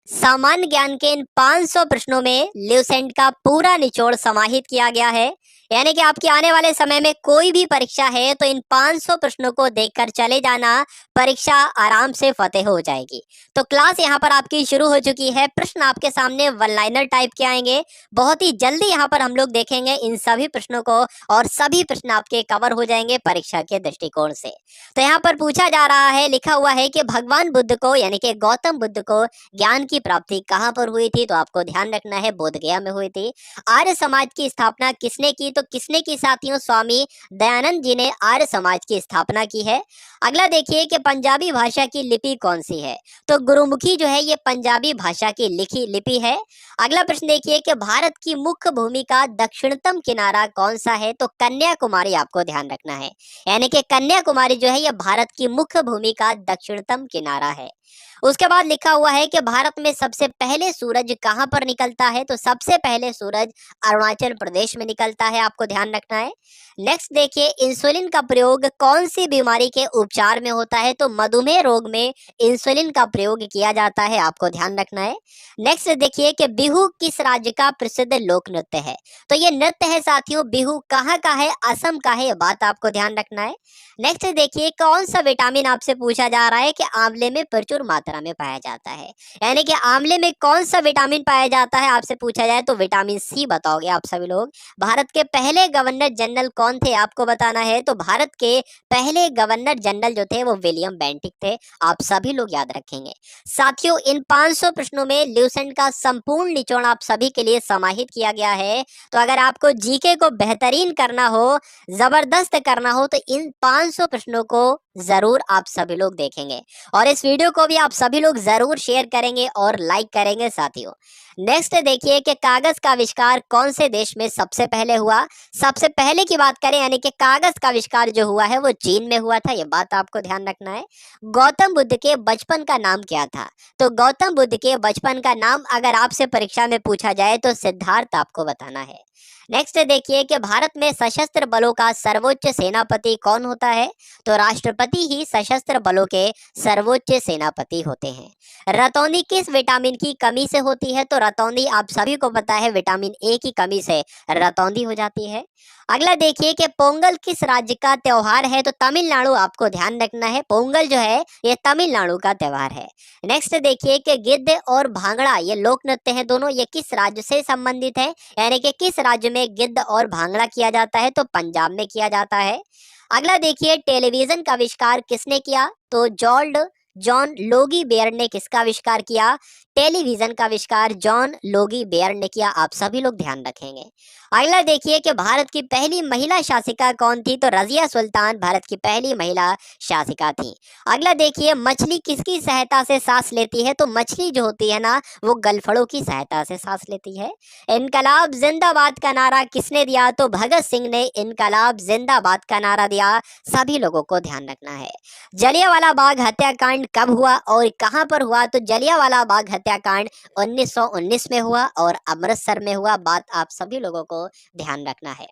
सामान्य ज्ञान के इन 500 प्रश्नों में ल्यूसेंट का पूरा निचोड़ समाहित किया गया है। यानी कि आपके आने वाले समय में कोई भी परीक्षा है तो इन 500 प्रश्नों को देखकर चले जाना, परीक्षा आराम से फतेह हो जाएगी। तो क्लास यहाँ पर आपकी शुरू हो चुकी है। प्रश्न आपके सामने वन लाइनर टाइप के आएंगे। बहुत ही जल्दी यहाँ पर हम लोग देखेंगे इन सभी प्रश्नों को और सभी प्रश्न आपके कवर हो जाएंगे परीक्षा के दृष्टिकोण से। तो यहाँ पर पूछा जा रहा है, लिखा हुआ है कि भगवान बुद्ध को यानी कि गौतम बुद्ध को ज्ञान की प्राप्ति कहाँ पर हुई थी? तो आपको ध्यान रखना है बोध गया में हुई थी। आर्य समाज की स्थापना किसने की? तो किसने की साथियों? स्वामी दयानंद जी ने आर्य समाज की स्थापना की है। अगला देखिए कि पंजाबी भाषा की लिपि कौन सी है? तो गुरुमुखी जो है ये पंजाबी भाषा की लिखी लिपि है। अगला प्रश्न देखिए कि भारत की मुख्य भूमि का दक्षिणतम किनारा कौन सा है? तो कन्याकुमारी आपको ध्यान रखना है। यानी कि कन्याकुमारी जो है यह भारत की मुख्य भूमि का दक्षिणतम किनारा है। उसके बाद लिखा हुआ है कि भारत में सबसे पहले सूरज कहां पर निकलता है? तो सबसे पहले सूरज अरुणाचल प्रदेश में निकलता है, आपको ध्यान रखना है। नेक्स्ट देखिए, इंसुलिन का प्रयोग कौन सी बीमारी के उपचार में होता है? तो मधुमेह रोग में इंसुलिन का प्रयोग किया जाता है, आपको ध्यान रखना है। नेक्स्ट देखिए कि बिहू किस राज्य का प्रसिद्ध लोक नृत्य है? तो ये नृत्य है साथियों बिहू कहाँ का है? असम का है, ये बात आपको ध्यान रखना है। नेक्स्ट देखिए, कौन सा विटामिन आपसे पूछा जा रहा है कि आंवले में प्रचुर मात्रा में पाया जाता है? यानी कि आंवले में कौन सा विटामिन पाया जाता है आपसे पूछा जाए तो विटामिन सी बताओगे आप सभी लोग। भारत के पहले गवर्नर जनरल कौन थे आपको बताना है? तो भारत के पहले गवर्नर जनरल जो थे वो विलियम बेंटिक थे, आप सभी लोग याद रखेंगे। साथियों इन 500 प्रश्नों में ल्यूसेंट का संपूर्ण निचोड़ आप सभी के लिए समाहित किया गया है। तो अगर आपको जीके को बेहतरीन करना हो, जबरदस्त करना हो, तो इन 500 प्रश्नों को जरूर आप सभी लोग देखेंगे और इस वीडियो को भी आप सभी लोग जरूर शेयर करेंगे और लाइक करेंगे साथियों। नेक्स्ट देखिए कि कागज का आविष्कार कौन से देश में सबसे पहले हुआ? सबसे पहले की बात करें यानी कि कागज का आविष्कार जो हुआ है वो चीन में हुआ था, ये बात आपको ध्यान रखना है। गौतम बुद्ध के बचपन का नाम क्या था? तो गौतम बुद्ध के बचपन का नाम अगर आपसे परीक्षा में पूछा जाए तो सिद्धार्थ आपको बताना है। नेक्स्ट देखिए कि भारत में सशस्त्र बलों का सर्वोच्च सेनापति कौन होता है? तो राष्ट्रपति ही सशस्त्र बलों के सर्वोच्च सेनापति होते हैं। रतौंधी किस विटामिन की कमी से होती है? तो रतौंधी आप सभी को पता है विटामिन ए की कमी से रतौंधी हो जाती है। अगला देखिए कि पोंगल किस राज्य का त्योहार है? तो तमिलनाडु, आपको ध्यान रखना है पोंगल जो है ये तमिलनाडु का त्योहार है। नेक्स्ट देखिए कि गिद्ध और भांगड़ा ये लोक नृत्य है दोनों, ये किस राज्य से संबंधित है? यानी कि किस राज्य में गिद्ध और भांगड़ा किया जाता है? तो पंजाब में किया जाता है। अगला देखिए, टेलीविजन का आविष्कार किसने किया? तो जॉन लोगी बेयर ने किसका आविष्कार किया? टेलीविजन का आविष्कार जॉन लोगी बेयर ने किया, आप सभी लोग ध्यान रखेंगे। अगला देखिए कि भारत की पहली महिला शासिका कौन थी? तो रजिया सुल्तान भारत की पहली महिला शासिका थी। अगला देखिए, मछली किसकी सहायता से सांस लेती है? तो मछली जो होती है ना वो गलफड़ों की सहायता से सांस लेती है। इनकलाब जिंदाबाद का नारा किसने दिया? तो भगत सिंह ने इनकलाब जिंदाबाद का नारा दिया, सभी लोगों को ध्यान रखना है। जलियांवाला बाग हत्याकांड कब हुआ और कहां पर हुआ? तो जलियांवाला बाग हत्याकांड 1919 में हुआ और अमृतसर में हुआ, बात आप सभी लोगों को ध्यान रखना है।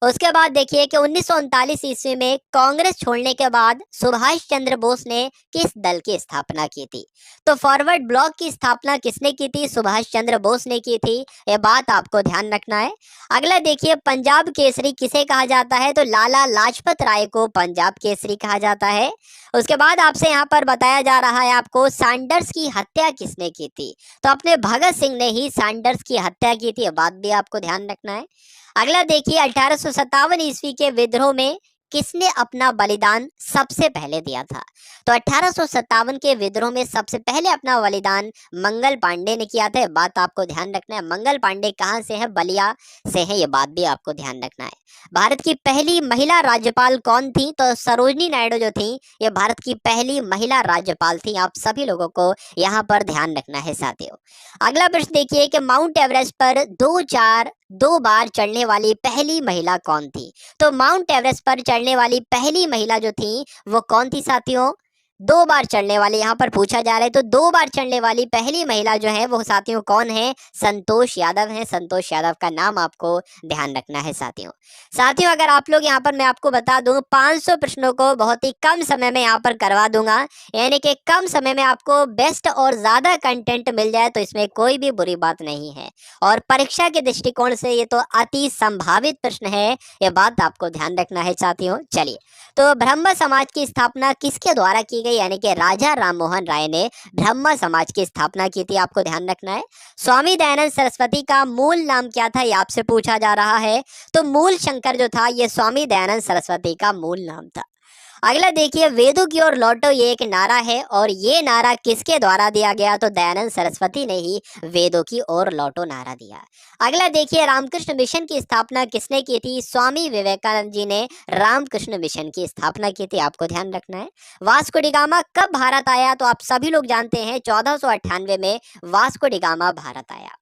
उसके बाद देखिए कि 1939 ईस्वी में कांग्रेस छोड़ने के बाद सुभाष चंद्र बोस ने किस दल की स्थापना की थी? तो फॉरवर्ड ब्लॉक की स्थापना किसने की थी? सुभाष चंद्र बोस ने की थी, ये बात आपको ध्यान रखना है। अगला देखिए, पंजाब केसरी किसे कहा जाता है? तो लाला लाजपत राय को पंजाब केसरी कहा जाता है। उसके बाद आपसे यहाँ पर बताया जा रहा है आपको सैंडर्स की हत्या किसने की थी? तो अपने भगत सिंह ने ही सैंडर्स की हत्या की थी, ये बात भी आपको ध्यान रखना है। अगला देखिए, 1857 ईस्वी के विद्रोह में किसने अपना बलिदान सबसे पहले दिया था? तो 1857 के विद्रोह में सबसे पहले अपना बलिदान मंगल पांडे ने किया था, बात आपको ध्यान रखना है। मंगल पांडे कहाँ से है? बलिया से है, ये बात भी आपको ध्यान रखना है। भारत की पहली महिला राज्यपाल कौन थी? तो सरोजनी नायडू जो थी ये भारत की पहली महिला राज्यपाल थी, आप सभी लोगों को यहाँ पर ध्यान रखना है साथियों। अगला प्रश्न देखिए कि माउंट एवरेस्ट पर दो बार चढ़ने वाली पहली महिला कौन थी? तो माउंट एवरेस्ट पर चढ़ने वाली पहली महिला जो थी वो कौन थी साथियों? दो बार चढ़ने वाली यहाँ पर पूछा जा रहा है, तो दो बार चढ़ने वाली पहली महिला जो है वो साथियों कौन है? संतोष यादव है। संतोष यादव का नाम आपको ध्यान रखना है साथियों। साथियों अगर आप लोग यहाँ पर मैं आपको बता दूं 500 प्रश्नों को बहुत ही कम समय में यहाँ पर करवा दूंगा, यानी कि कम समय में आपको बेस्ट और ज्यादा कंटेंट मिल जाए तो इसमें कोई भी बुरी बात नहीं है। और परीक्षा के दृष्टिकोण से ये तो अति संभावित प्रश्न है, ये बात आपको ध्यान रखना है साथियों। चलिए, तो ब्रह्म समाज की स्थापना किसके द्वारा की गई? यानी कि राजा राममोहन राय ने ब्रह्म समाज की स्थापना की थी, आपको ध्यान रखना है। स्वामी दयानंद सरस्वती का मूल नाम क्या था, ये आपसे पूछा जा रहा है। तो मूल शंकर जो था ये स्वामी दयानंद सरस्वती का मूल नाम था। अगला देखिए, वेदों की ओर लौटो, ये एक नारा है और ये नारा किसके द्वारा दिया गया? तो दयानंद सरस्वती ने ही वेदों की ओर लौटो नारा दिया। अगला देखिए, रामकृष्ण मिशन की स्थापना किसने की थी? स्वामी विवेकानंद जी ने रामकृष्ण मिशन की स्थापना की थी, आपको ध्यान रखना है। वास्को डी गामा कब भारत आया? तो आप सभी लोग जानते हैं 1498 में वास्को डी गामा भारत आया।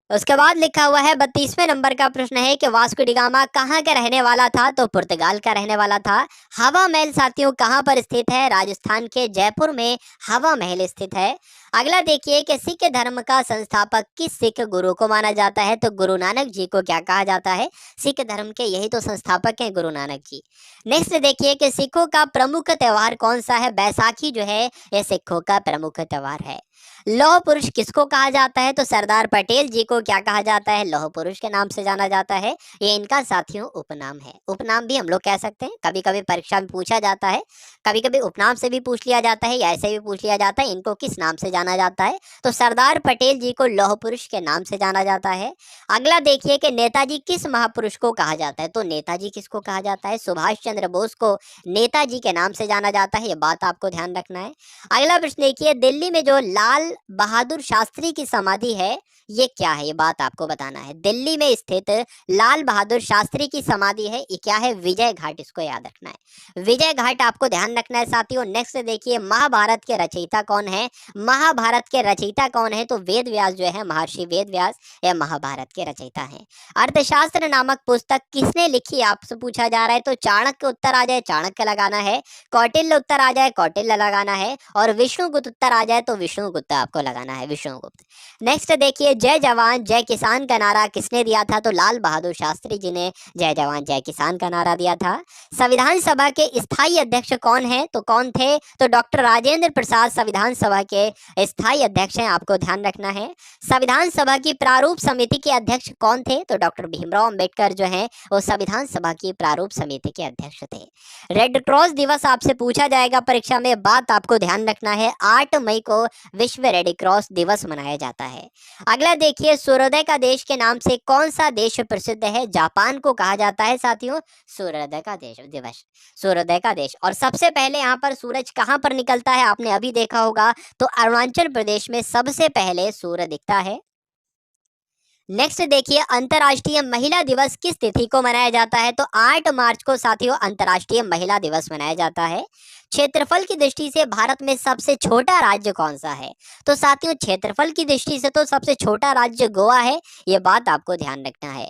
उसके बाद लिखा हुआ है 32वें नंबर का प्रश्न है कि वास्को डी गामा कहाँ का रहने वाला था? तो पुर्तगाल का रहने वाला था। हवा महल साथियों कहाँ पर स्थित है? राजस्थान के जयपुर में हवा महल स्थित है। अगला देखिए कि सिख धर्म का संस्थापक किस सिख गुरु को माना जाता है? तो गुरु नानक जी को क्या कहा जाता है? सिख धर्म के यही तो संस्थापक हैं, गुरु नानक जी। नेक्स्ट देखिए कि सिखों का प्रमुख त्योहार कौन सा है? बैसाखी जो है यह सिखों का प्रमुख त्योहार है। लौह पुरुष किसको कहा जाता है? तो सरदार पटेल जी को क्या कहा जाता है? लौह पुरुष के नाम से जाना जाता है। ये इनका साथियों उपनाम है। उपनाम भी हम लोग कह सकते हैं, कभी कभी परीक्षा में पूछा जाता है, कभी कभी उपनाम से भी पूछ लिया जाता है या ऐसे भी पूछ लिया जाता है, इनको किस नाम से जाना जाता है? तो सरदार पटेल जी को लौह पुरुष के नाम से जाना जाता है। अगला देखिए कि नेताजी किस महापुरुष को कहा जाता है? तो नेताजी किसको कहा जाता है? सुभाष चंद्र बोस को नेताजी के नाम से जाना जाता है, ये बात आपको ध्यान रखना है। अगला प्रश्न देखिए, दिल्ली में जो लाल बहादुर शास्त्री की समाधि है ये क्या है? ये बात आपको बताना है। दिल्ली में स्थित लाल बहादुर शास्त्री की समाधि है, ये क्या है? विजय घाट, इसको याद रखना है, विजय घाट आपको ध्यान रखना है साथियों। नेक्स्ट देखिए, महाभारत के रचयिता कौन है? महाभारत के रचयिता कौन है? तो वेद व्यास जो है, महर्षि वेद व्यास यह महाभारत के रचयिता हैं। अर्थशास्त्र नामक पुस्तक किसने लिखी आपसे पूछा जा रहा है? तो चाणक्य उत्तर आ जाए चाणक्य लगाना है, कौटिल्य उत्तर आ जाए कौटिल्य लगाना है, और विष्णुगुप्त उत्तर आ जाए तो विष्णुगुप्त आपको लगाना है, विष्णुगुप्त। नेक्स्ट देखिए, जय जवान जय किसान का नारा किसने दिया था? तो लाल बहादुर शास्त्री जी ने जय जवान जय किसान का नारा दिया था। संविधान सभा के स्थायी अध्यक्ष कौन है? तो कौन थे? तो डॉक्टर राजेंद्र प्रसाद संविधान सभा के स्थायी अध्यक्ष हैं, आपको ध्यान रखना है। संविधान सभा की प्रारूप समिति के अध्यक्ष कौन थे? तो डॉक्टर भीमराव अंबेडकर जो है वो संविधान सभा की प्रारूप समिति के अध्यक्ष थे। रेड क्रॉस दिवस आपसे पूछा जाएगा परीक्षा में, बात आपको ध्यान रखना है, 8 मई को विश्व रेड क्रॉस दिवस मनाया जाता है। अगला देखिए, सूर्योदय का देश के नाम से कौन सा देश प्रसिद्ध है? जापान को कहा जाता है साथियों सूर्योदय का देश दिवस, सूर्योदय का देश। और सबसे पहले यहाँ पर सूरज कहाँ पर निकलता है? आपने अभी देखा होगा, तो अरुणाचल प्रदेश में सबसे पहले सूर्य दिखता है। नेक्स्ट देखिए, अंतर्राष्ट्रीय महिला दिवस किस तिथि को मनाया जाता है? तो 8 मार्च को साथियों अंतर्राष्ट्रीय महिला दिवस मनाया जाता है। क्षेत्रफल की दृष्टि से भारत में सबसे छोटा राज्य कौन सा है? तो साथियों क्षेत्रफल की दृष्टि से तो सबसे छोटा राज्य गोवा है, ये बात आपको ध्यान रखना है।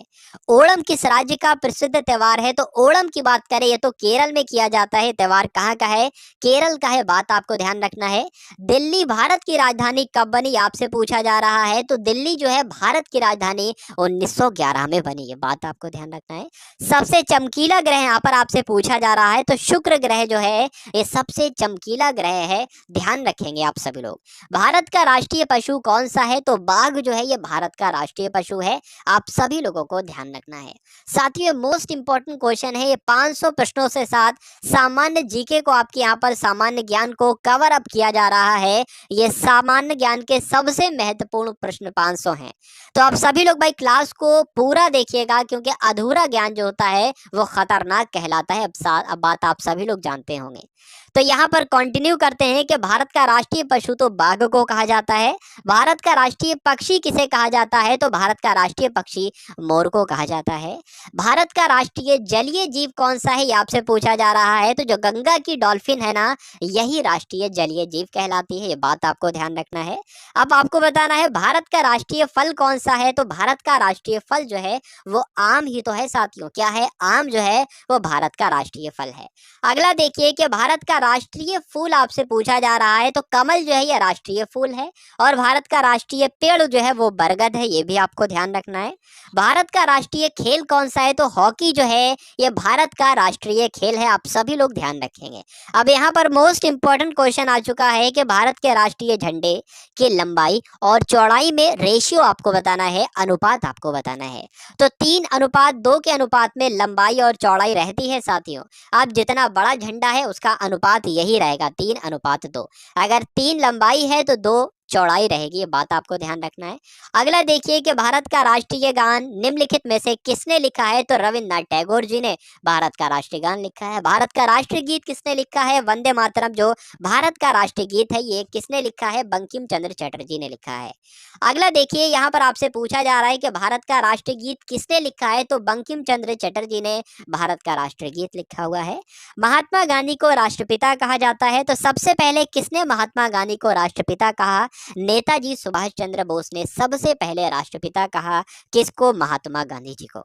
ओणम किस राज्य का प्रसिद्ध त्योहार है? तो ओणम की बात करें ये तो केरल में किया जाता है, त्योहार कहाँ का है? केरल का है, बात आपको ध्यान रखना है। दिल्ली भारत की राजधानी कब बनी? आपसे पूछा जा रहा है। तो दिल्ली जो है भारत की राजधानी 1911 में बनी, ये बात आपको ध्यान रखना है। सबसे चमकीला ग्रह यहाँ पर आपसे पूछा जा रहा है, तो शुक्र ग्रह जो है ये सबसे चमकीला ग्रह है, ध्यान रखेंगे आप सभी लोग। भारत का राष्ट्रीय पशु कौन सा है? तो बाघ जो है ये भारत का राष्ट्रीय पशु है, आप सभी लोगों को ध्यान रखना है साथियों। मोस्ट इंपॉर्टेंट क्वेश्चन है ये, 500 प्रश्नों से साथ सामान्य जीके को आपके यहाँ पर सामान्य ज्ञान को कवर अप किया जा रहा है। ये सामान्य ज्ञान के सबसे महत्वपूर्ण प्रश्न 500 हैं, तो आप सभी लोग भाई क्लास को पूरा देखिएगा, क्योंकि अधूरा ज्ञान जो होता है वो खतरनाक कहलाता है। अब बात आप सभी लोग जानते होंगे। तो यहाँ पर कंटिन्यू करते हैं कि भारत का राष्ट्रीय पशु तो बाघ को कहा जाता है। भारत का राष्ट्रीय पक्षी किसे कहा जाता है? तो भारत का राष्ट्रीय पक्षी मोर को कहा जाता है। भारत का राष्ट्रीय जलीय जीव कौन सा है, ये आपसे पूछा जा रहा है। तो जो गंगा की डॉल्फिन है ना, यही राष्ट्रीय जलीय जीव कहलाती है, ये बात आपको ध्यान रखना है। अब आपको बताना है भारत का राष्ट्रीय फल कौन सा है? तो भारत का राष्ट्रीय फल जो है वो आम ही तो है साथियों। क्या है? आम जो है वो भारत का राष्ट्रीय फल है। अगला देखिए कि भारत का राष्ट्रीय फूल आपसे पूछा जा रहा है तो कमल जो है ये राष्ट्रीय फूल है, और भारत का राष्ट्रीय पेड़ जो है वो बरगद है, ये भी आपको ध्यान रखना है। भारत का राष्ट्रीय खेल कौन सा है, तो हॉकी जो है ये भारत का राष्ट्रीय खेल है, आप सभी लोग ध्यान रखेंगे। अब यहाँ पर मोस्ट इंपॉर्टेंट क्वेश्चन आ चुका है कि भारत के राष्ट्रीय झंडे की लंबाई और चौड़ाई में रेशियो आपको बताना है, अनुपात आपको बताना है। तो 3:2 के अनुपात में लंबाई और चौड़ाई रहती है साथियों। अब जितना बड़ा झंडा है उसका अनुपात यही रहेगा, 3:2। अगर 3 लंबाई है तो 2 चौड़ाई रहेगी, ये बात आपको ध्यान रखना है। अगला देखिए कि भारत का राष्ट्रीय गान निम्नलिखित में से किसने लिखा है, तो रविन्द्रनाथ टैगोर जी ने भारत का राष्ट्रीय गान लिखा है। भारत का राष्ट्रीय गीत किसने लिखा है, वंदे मातरम जो भारत का राष्ट्रीय गीत है ये किसने लिखा है, बंकिम चंद्र चटर्जी ने लिखा है। अगला देखिए यहाँ पर आपसे पूछा जा रहा है कि भारत का राष्ट्रीय गीत किसने लिखा है, तो बंकिम चंद्र चटर्जी ने भारत का राष्ट्रीय गीत लिखा हुआ है। महात्मा गांधी को राष्ट्रपिता कहा जाता है, तो सबसे पहले किसने महात्मा गांधी को राष्ट्रपिता कहा, नेताजी सुभाष चंद्र बोस ने सबसे पहले राष्ट्रपिता कहा। किसको, महात्मा गांधी जी को।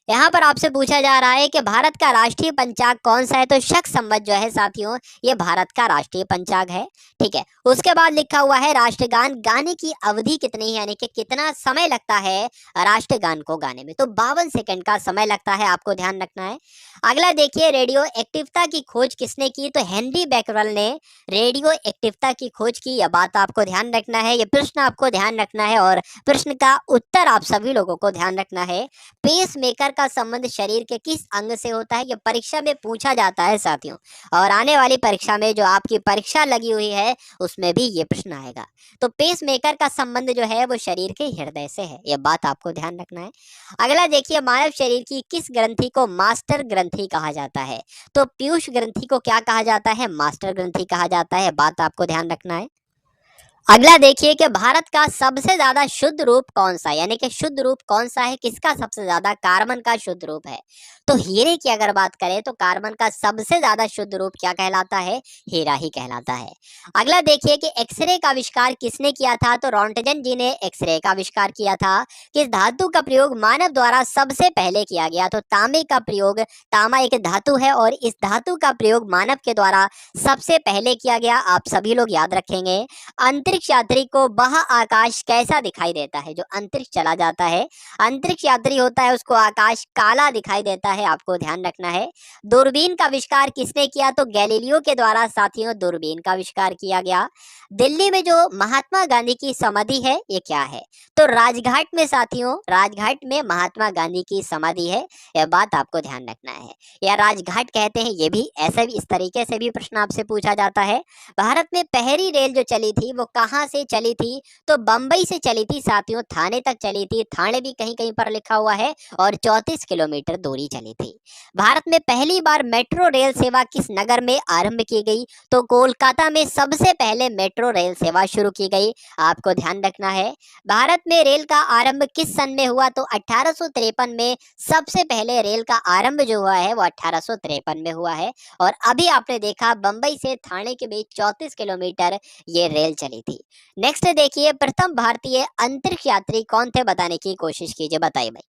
यहाँ पर आपसे पूछा जा रहा है कि भारत का राष्ट्रीय पंचांग कौन सा है, तो शक संवत जो है साथियों ये भारत का राष्ट्रीय पंचांग है। ठीक है, उसके बाद लिखा हुआ है राष्ट्रगान गाने की अवधि कितनी है, यानी कि कितना समय लगता है राष्ट्रगान को गाने में, तो 52 सेकंड का समय लगता है, आपको ध्यान रखना है। अगला देखिए रेडियो एक्टिवता की खोज किसने की, तो हेनरी बैकरल ने रेडियो एक्टिवता की खोज की, यह बात आपको ध्यान रखना है, ये प्रश्न आपको ध्यान रखना है और प्रश्न का उत्तर आप सभी लोगों को ध्यान रखना है। पेस मेकर का संबंध शरीर के किस अंग से होता है, यह परीक्षा में पूछा जाता है साथियों, और आने वाली परीक्षा में जो आपकी परीक्षा लगी हुई है उसमें भी ये प्रश्न आएगा। तो पेस मेकर का संबंध जो है वो शरीर के हृदय से है, यह बात आपको ध्यान रखना है। अगला देखिए मानव शरीर की किस ग्रंथि को मास्टर ग्रंथि कहा जाता है, तो पीयूष ग्रंथि को क्या कहा जाता है, मास्टर ग्रंथि कहा जाता है, बात आपको ध्यान रखना है। अगला देखिए कि भारत का सबसे ज्यादा शुद्ध रूप कौन सा है, यानी कि शुद्ध रूप कौन सा है, किसका सबसे ज्यादा, कार्बन का शुद्ध रूप है। तो हीरे की अगर बात करें तो कार्बन का सबसे ज्यादा शुद्ध रूप क्या कहलाता है, हीरा ही कहलाता है। अगला देखिए कि एक्सरे का आविष्कार किसने किया था, तो रॉन्टजन जी ने एक्सरे का आविष्कार किया था। किस धातु का प्रयोग मानव द्वारा सबसे पहले किया गया, तो तांबे का प्रयोग, तांबा एक धातु है और इस धातु का प्रयोग मानव के द्वारा सबसे पहले किया गया, आप सभी लोग याद रखेंगे। अंतरिक्ष यात्री को वह आकाश कैसा दिखाई देता है, जो अंतरिक्ष चला जाता है, अंतरिक्ष यात्री होता है उसको आकाश काला दिखाई देता है, आपको ध्यान रखना है। दूरबीन का आविष्कार किसने किया, तो गैलीलियो के द्वारा साथियों दूरबीन का आविष्कार किया गया। दिल्ली में जो महात्मा गांधी की समाधि है ये क्या है, तो राजघाट में साथियों, राजघाट में महात्मा गांधी की समाधि है, यह बात आपको ध्यान रखना है। या राजघाट कहते हैं, ये भी ऐसे भी इस तरीके से भी प्रश्न आपसे पूछा जाता है। भारत में पहली रेल जो चली थी वो कहाँ से चली थी, तो बंबई से चली थी साथियों, थाने तक चली थी, थाने भी कहीं कहीं पर लिखा हुआ है, और 34 किलोमीटर दूरी चली थी। भारत में पहली बार मेट्रो रेल सेवा किस नगर में आरंभ की गई, तो कोलकाता में सबसे पहले मेट्रो रेल सेवा शुरू की गई, आपको ध्यान रखना है। भारत में रेल का आरंभ किस सन में हुआ, तो 1853 में सबसे पहले रेल का आरंभ जो हुआ है वो 1853 में हुआ है, और अभी आपने देखा बंबई से थाने के बीच 34 किलोमीटर ये रेल चली थी। नेक्स्ट देखिए प्रथम भारतीय अंतरिक्ष यात्री कौन थे, बताने की कोशिश कीजिए, बताइए भाई।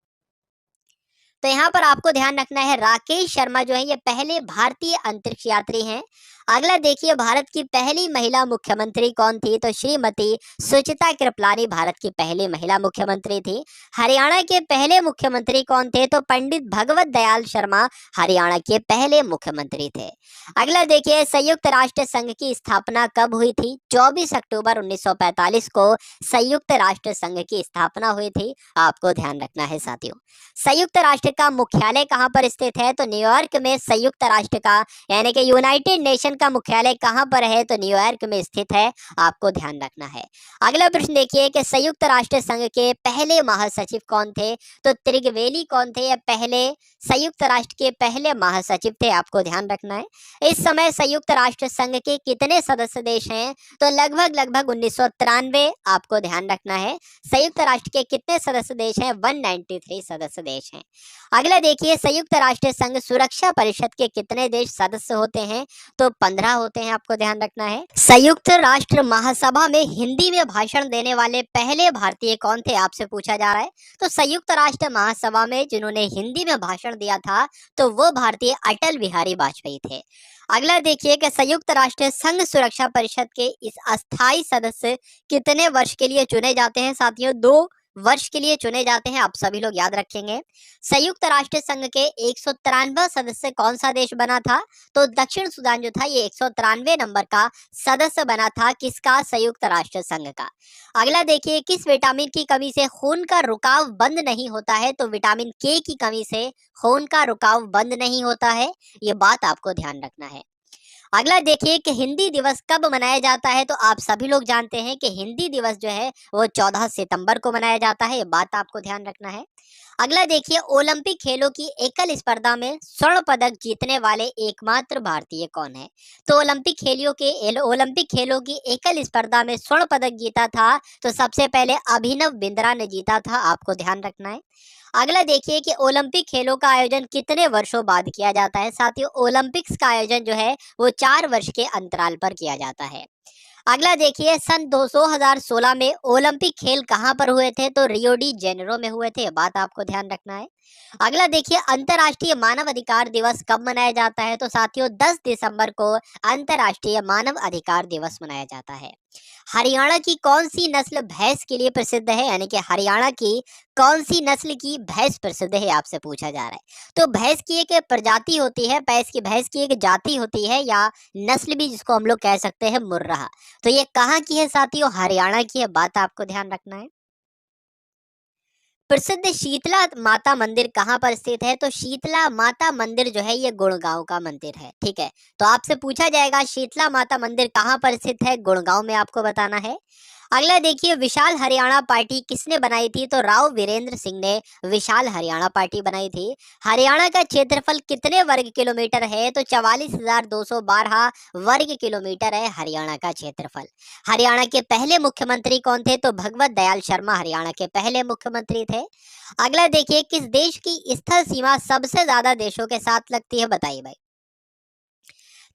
तो यहाँ पर आपको ध्यान रखना है राकेश शर्मा जो है ये पहले भारतीय अंतरिक्ष यात्री हैं। अगला देखिए भारत की पहली महिला मुख्यमंत्री कौन थी, तो श्रीमती सुचिता कृपलानी भारत की पहली महिला मुख्यमंत्री थी। हरियाणा के पहले मुख्यमंत्री कौन थे, तो पंडित भगवत दयाल शर्मा हरियाणा के पहले मुख्यमंत्री थे। अगला देखिए संयुक्त राष्ट्र संघ की स्थापना कब हुई थी, 24 अक्टूबर 1945 को संयुक्त राष्ट्र संघ की स्थापना हुई थी, आपको ध्यान रखना है साथियों। संयुक्त राष्ट्र का मुख्यालय कहाँ पर स्थित है, तो न्यूयॉर्क में संयुक्त राष्ट्र का यानी कि यूनाइटेड नेशन का मुख्यालय कहाँ पर है, तो न्यूयॉर्क में स्थित है, आपको ध्यान रखना है। अगला प्रश्न देखिए कि संयुक्त राष्ट्र संघ के पहले महासचिव कौन थे, तो त्रिगवेली कौन थे, ये पहले संयुक्त राष्ट्र के पहले महासचिव थे, आपको ध्यान रखना है। इस समय संयुक्त राष्ट्र संघ के कितने सदस्य देश हैं, तो लगभग 1993, आपको ध्यान रखना है। संयुक्त राष्ट्र के कितने सदस्य देश हैं, 193 सदस्य देश हैं। अगला देखिए संयुक्त राष्ट्र संघ सुरक्षा परिषद के कितने देश सदस्य होते हैं, तो 15 होते हैं, आपको ध्यान रखना है। संयुक्त राष्ट्र महासभा में हिंदी में भाषण देने वाले पहले भारतीय कौन थे, आपसे पूछा जा रहा है। तो संयुक्त राष्ट्र महासभा में जिन्होंने हिंदी में भाषण दिया था तो वो भारतीय अटल बिहारी वाजपेयी थे। अगला देखिए कि संयुक्त राष्ट्र संघ सुरक्षा परिषद के इस अस्थायी सदस्य कितने वर्ष के लिए चुने जाते हैं साथियों? 2 वर्ष के लिए चुने जाते हैं, आप सभी लोग याद रखेंगे। संयुक्त राष्ट्र संघ के 193 सदस्य कौन सा देश बना था? तो दक्षिण सूडान जो था ये 193 नंबर का सदस्य बना था, किसका? संयुक्त राष्ट्र संघ का। अगला देखिए, किस विटामिन की कमी से खून का रुकाव बंद नहीं होता है? तो विटामिन के की कमी से खून का रुकाव बंद नहीं होता है, ये बात आपको ध्यान रखना है। अगला देखिए कि हिंदी दिवस कब मनाया जाता है? तो आप सभी लोग जानते हैं कि हिंदी दिवस जो है वो 14 सितंबर को मनाया जाता है, ये बात आपको ध्यान रखना है। अगला देखिए, ओलंपिक खेलों की एकल स्पर्धा में स्वर्ण पदक जीतने वाले एकमात्र भारतीय कौन है? तो ओलंपिक खेलों की एकल स्पर्धा में स्वर्ण पदक जीता था तो सबसे पहले अभिनव बिंद्रा ने जीता था, आपको ध्यान रखना है। अगला देखिए कि ओलंपिक खेलों का आयोजन कितने वर्षों बाद किया जाता है? साथियों, ओलंपिक्स का आयोजन जो है वो 4 वर्ष के अंतराल पर किया जाता है। अगला देखिए, सन 2016 में ओलंपिक खेल कहां पर हुए थे? तो रियो डी जेनेरो में हुए थे, बात आपको ध्यान रखना है। अगला देखिए, अंतर्राष्ट्रीय मानव अधिकार दिवस कब मनाया जाता है? तो साथियों 10 दिसंबर को अंतर्राष्ट्रीय मानव अधिकार दिवस मनाया जाता है। हरियाणा की कौन सी नस्ल भैंस के लिए प्रसिद्ध है? यानी कि हरियाणा की कौन सी नस्ल की भैंस प्रसिद्ध है, आपसे पूछा जा रहा है। तो भैंस की एक प्रजाति होती है, भैंस की एक जाति होती है या नस्ल भी जिसको हम लोग कह सकते हैं मुर्राह। तो ये कहाँ की है साथियों? हरियाणा की है, बात आपको ध्यान रखना है। प्रसिद्ध शीतला माता मंदिर कहाँ पर स्थित है? तो शीतला माता मंदिर जो है ये गुड़गांव का मंदिर है, ठीक है। तो आपसे पूछा जाएगा शीतला माता मंदिर कहाँ पर स्थित है? गुड़गांव में आपको बताना है। अगला देखिए, विशाल हरियाणा पार्टी किसने बनाई थी? तो राव वीरेंद्र सिंह ने विशाल हरियाणा पार्टी बनाई थी। हरियाणा का क्षेत्रफल कितने वर्ग किलोमीटर है? तो 44,212 वर्ग किलोमीटर है हरियाणा का क्षेत्रफल। हरियाणा के पहले मुख्यमंत्री कौन थे? तो भगवत दयाल शर्मा हरियाणा के पहले मुख्यमंत्री थे। अगला देखिए, किस देश की स्थल सीमा सबसे ज्यादा देशों के साथ लगती है? बताइए भाई।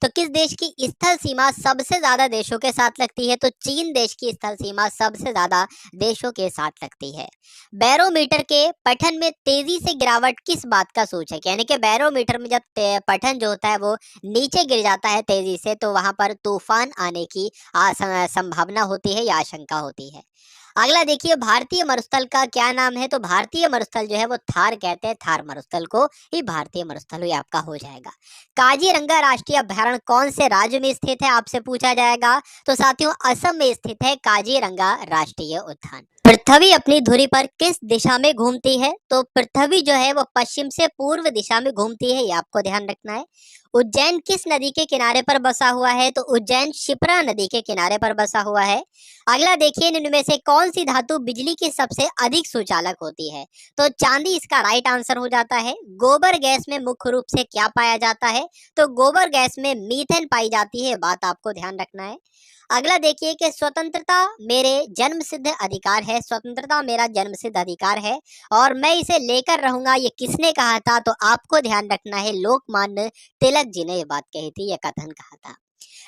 तो किस देश की स्थल सीमा सबसे ज्यादा देशों के साथ लगती है? तो चीन देश की स्थल सीमा सबसे ज्यादा देशों के साथ लगती है। बैरोमीटर के पठन में तेजी से गिरावट किस बात का सूचक है? यानी कि बैरोमीटर में जब पठन जो होता है वो नीचे गिर जाता है तेजी से तो वहां पर तूफान आने की संभावना होती है या आशंका होती है। अगला देखिए, भारतीय मरुस्थल का क्या नाम है? तो भारतीय मरुस्थल जो है वो थार कहते हैं, थार मरुस्थल को ही भारतीय मरुस्थल ही आपका हो जाएगा। काजीरंगा राष्ट्रीय अभयारण्य कौन से राज्य में स्थित है, आपसे पूछा जाएगा। तो साथियों असम में स्थित है काजीरंगा राष्ट्रीय उद्यान। पृथ्वी अपनी धुरी पर किस दिशा में घूमती है? तो पृथ्वी जो है वो पश्चिम से पूर्व दिशा में घूमती है, ये आपको ध्यान रखना है। उज्जैन किस नदी के किनारे पर बसा हुआ है? तो उज्जैन शिप्रा नदी के किनारे पर बसा हुआ है। अगला देखिए, इनमें से कौन सी धातु बिजली की सबसे अधिक सुचालक होती है? तो चांदी इसका राइट आंसर हो जाता है। गोबर गैस में मुख्य रूप से क्या पाया जाता है? तो गोबर गैस में मीथेन पाई जाती है, बात आपको ध्यान रखना है। अगला देखिए कि स्वतंत्रता मेरे जन्मसिद्ध अधिकार है, स्वतंत्रता मेरा जन्मसिद्ध अधिकार है और मैं इसे लेकर रहूंगा, ये किसने कहा था? तो आपको ध्यान रखना है लोकमान्य तिलक जी ने ये बात कही थी, ये कथन कहा था।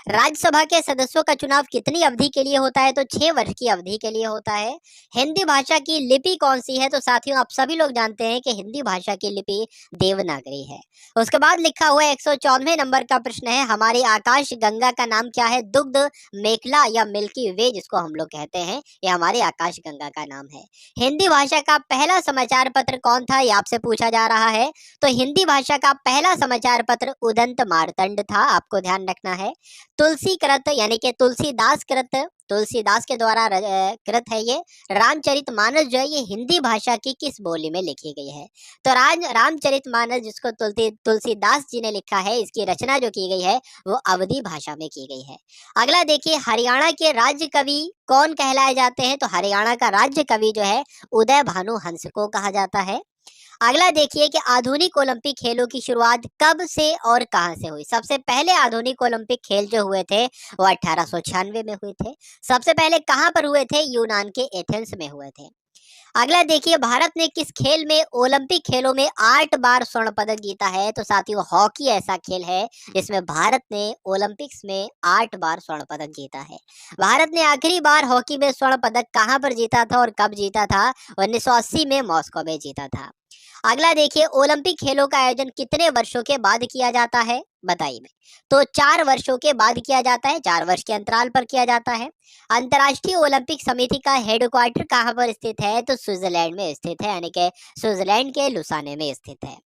राज्यसभा के सदस्यों का चुनाव कितनी अवधि के लिए होता है? तो 6 वर्ष की अवधि के लिए होता है। हिंदी भाषा की लिपि कौन सी है? तो साथियों आप सभी लोग जानते हैं कि हिंदी भाषा की लिपि देवनागरी है। उसके बाद लिखा हुआ 114वें नंबर का प्रश्न है, हमारी आकाश गंगा का नाम क्या है? दुग्ध मेखला या मिल्की वे जिसको हम लोग कहते हैं, ये हमारी आकाश गंगा का नाम है। हिंदी भाषा का पहला समाचार पत्र कौन था, ये आपसे पूछा जा रहा है। तो हिंदी भाषा का पहला समाचार पत्र उदंत मार्तंड था, आपको ध्यान रखना है। तुलसी कृत यानी कि तुलसीदास कृत, तुलसीदास के द्वारा कृत है ये रामचरित मानस जो है ये हिंदी भाषा की किस बोली में लिखी गई है? तो रामचरित मानस जिसको तुलसीदास जी ने लिखा है, इसकी रचना जो की गई है वो अवधी भाषा में की गई है। अगला देखिए, हरियाणा के राज्य कवि कौन कहलाए जाते हैं? तो हरियाणा का राज्य कवि जो है उदय भानु हंस को कहा जाता है। अगला देखिए कि आधुनिक ओलंपिक खेलों की शुरुआत कब से और कहां से हुई? सबसे पहले आधुनिक ओलंपिक खेल जो हुए थे वो 1896 में हुए थे। सबसे पहले कहां पर हुए थे? यूनान के एथेंस में हुए थे। अगला देखिए, भारत ने किस खेल में ओलंपिक खेलों में 8 बार स्वर्ण पदक जीता है? तो साथियों, हॉकी ऐसा खेल है जिसमें भारत ने ओलंपिक्स में 8 बार स्वर्ण पदक जीता है। भारत ने आखिरी बार हॉकी में स्वर्ण पदक कहां पर जीता था और कब जीता था? 1980 में मॉस्को में जीता था। अगला देखिए, ओलंपिक खेलों का आयोजन कितने वर्षों के बाद किया जाता है? बताइए। तो 4 वर्षों के बाद किया जाता है, 4 वर्ष के अंतराल पर किया जाता है। अंतर्राष्ट्रीय ओलंपिक समिति का हेडक्वार्टर कहाँ पर स्थित है? तो स्विट्जरलैंड में स्थित है, यानी कि स्विट्जरलैंड के लुसाने में स्थित है।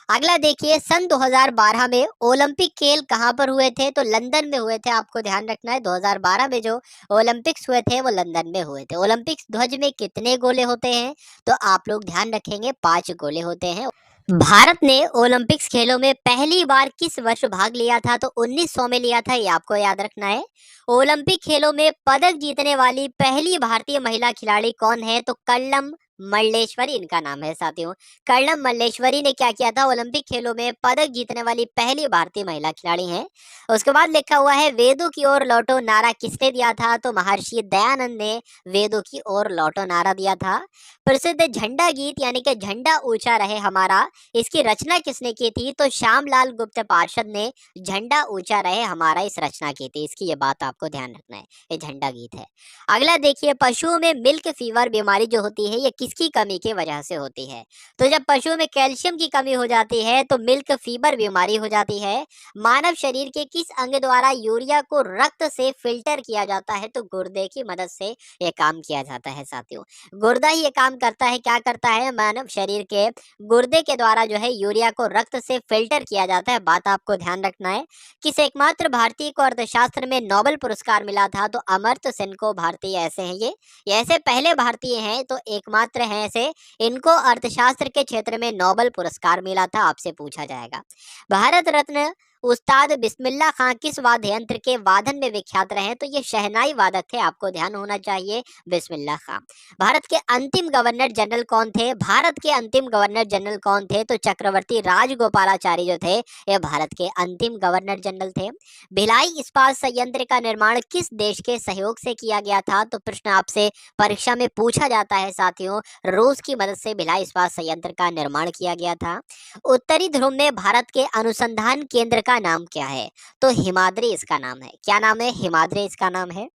अगला देखिए, सन 2012 में ओलंपिक खेल कहाँ पर हुए थे? तो लंदन में हुए थे। आपको ध्यान रखना है, 2012 में जो ओलंपिक्स हुए थे वो लंदन में हुए थे। ओलंपिक्स ध्वज में कितने गोले होते हैं? तो आप लोग ध्यान रखेंगे, 5 गोले होते हैं। भारत ने ओलंपिक्स खेलों में पहली बार किस वर्ष भाग लिया था? तो 1900 में लिया था, ये आपको याद रखना है। ओलंपिक खेलों में पदक जीतने वाली पहली भारतीय महिला खिलाड़ी कौन है? तो कर्णम मल्लेश्वरी इनका नाम है साथियों। कर्णम मल्लेश्वरी ने क्या किया था? ओलंपिक खेलों में पदक जीतने वाली पहली भारतीय महिला खिलाड़ी हैं। उसके बाद लिखा हुआ है, वेदों की ओर लौटो नारा किसने दिया था? तो महर्षि दयानंद ने वेदों की ओर लौटो नारा दिया था। प्रसिद्ध झंडा गीत यानी कि झंडा ऊंचा रहे हमारा, इसकी रचना किसने की थी? तो श्यामलाल गुप्त पार्षद ने झंडा ऊंचा रहे हमारा इस रचना की थी। इसकी ये बात आपको ध्यान रखना है, ये झंडा गीत है। अगला देखिए, पशुओं में मिल्क फीवर बीमारी जो होती है ये किसकी कमी की वजह से होती है? तो जब पशुओं में कैल्शियम की कमी हो जाती है तो मिल्क फीवर बीमारी हो जाती है। मानव शरीर के किस अंग द्वारा यूरिया को रक्त से फिल्टर किया जाता है? तो गुर्दे की मदद से ये काम किया जाता है साथियों। गुर्दा ही ये काम करता है। क्या करता है? मानव शरीर के गुर्दे के द्वारा जो है यूरिया को रक्त से फिल्टर किया जाता है। बात आपको ध्यान रखना है। किस एकमात्र भारतीय को अर्थशास्त्र में नोबेल पुरस्कार मिला था? तो अमर्त्य सेन को भारतीय ऐसे हैं ये ऐसे पहले भारतीय हैं, तो एकमात्र हैं ऐसे, इनको अर्थशास्त्र के क्षेत्र में नोबेल पुरस्कार मिला था। आपसे पूछा जाएगा। भारत रत्न उस्ताद बिस्मिल्लाह खां किस वाद्य यंत्र के वादन में विख्यात रहे? तो ये शहनाई वादक थे। आपको ध्यान होना चाहिए, बिस्मिल्लाह खां। भारत के अंतिम गवर्नर जनरल कौन थे? भारत के अंतिम गवर्नर जनरल कौन थे? तो चक्रवर्ती राजगोपालाचारी जो थे ये भारत के अंतिम गवर्नर जनरल थे। भिलाई इस्पात संयंत्र का निर्माण किस देश के सहयोग से किया गया था? तो प्रश्न आपसे परीक्षा में पूछा जाता है साथियों। रूस की मदद से भिलाई इस्पात संयंत्र का निर्माण किया गया था। उत्तरी ध्रुव में भारत के अनुसंधान केंद्र का नाम क्या है? तो हिमाद्री इसका नाम है। क्या नाम है? हिमाद्री इसका नाम है।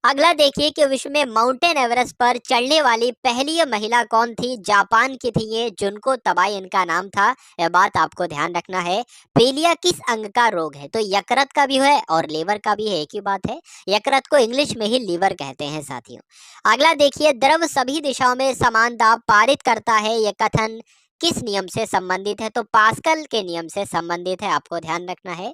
अगला देखिए कि विश्व में माउंटेन एवरेस्ट पर चढ़ने वाली पहली महिला कौन थी? जापान की थी ये, जुनको तबाई इनका नाम था। यह बात आपको ध्यान रखना है। पीलिया किस अंग का रोग है? तो यकृत का भी है और लीवर का भी है, एक ही बात है। यकृत को इंग्लिश में ही लीवर कहते हैं साथियों। अगला देखिए, द्रव सभी दिशाओं में समान दाब पारित करता है, यह कथन किस नियम से संबंधित है? तो पास्कल के नियम से संबंधित है। आपको ध्यान रखना है।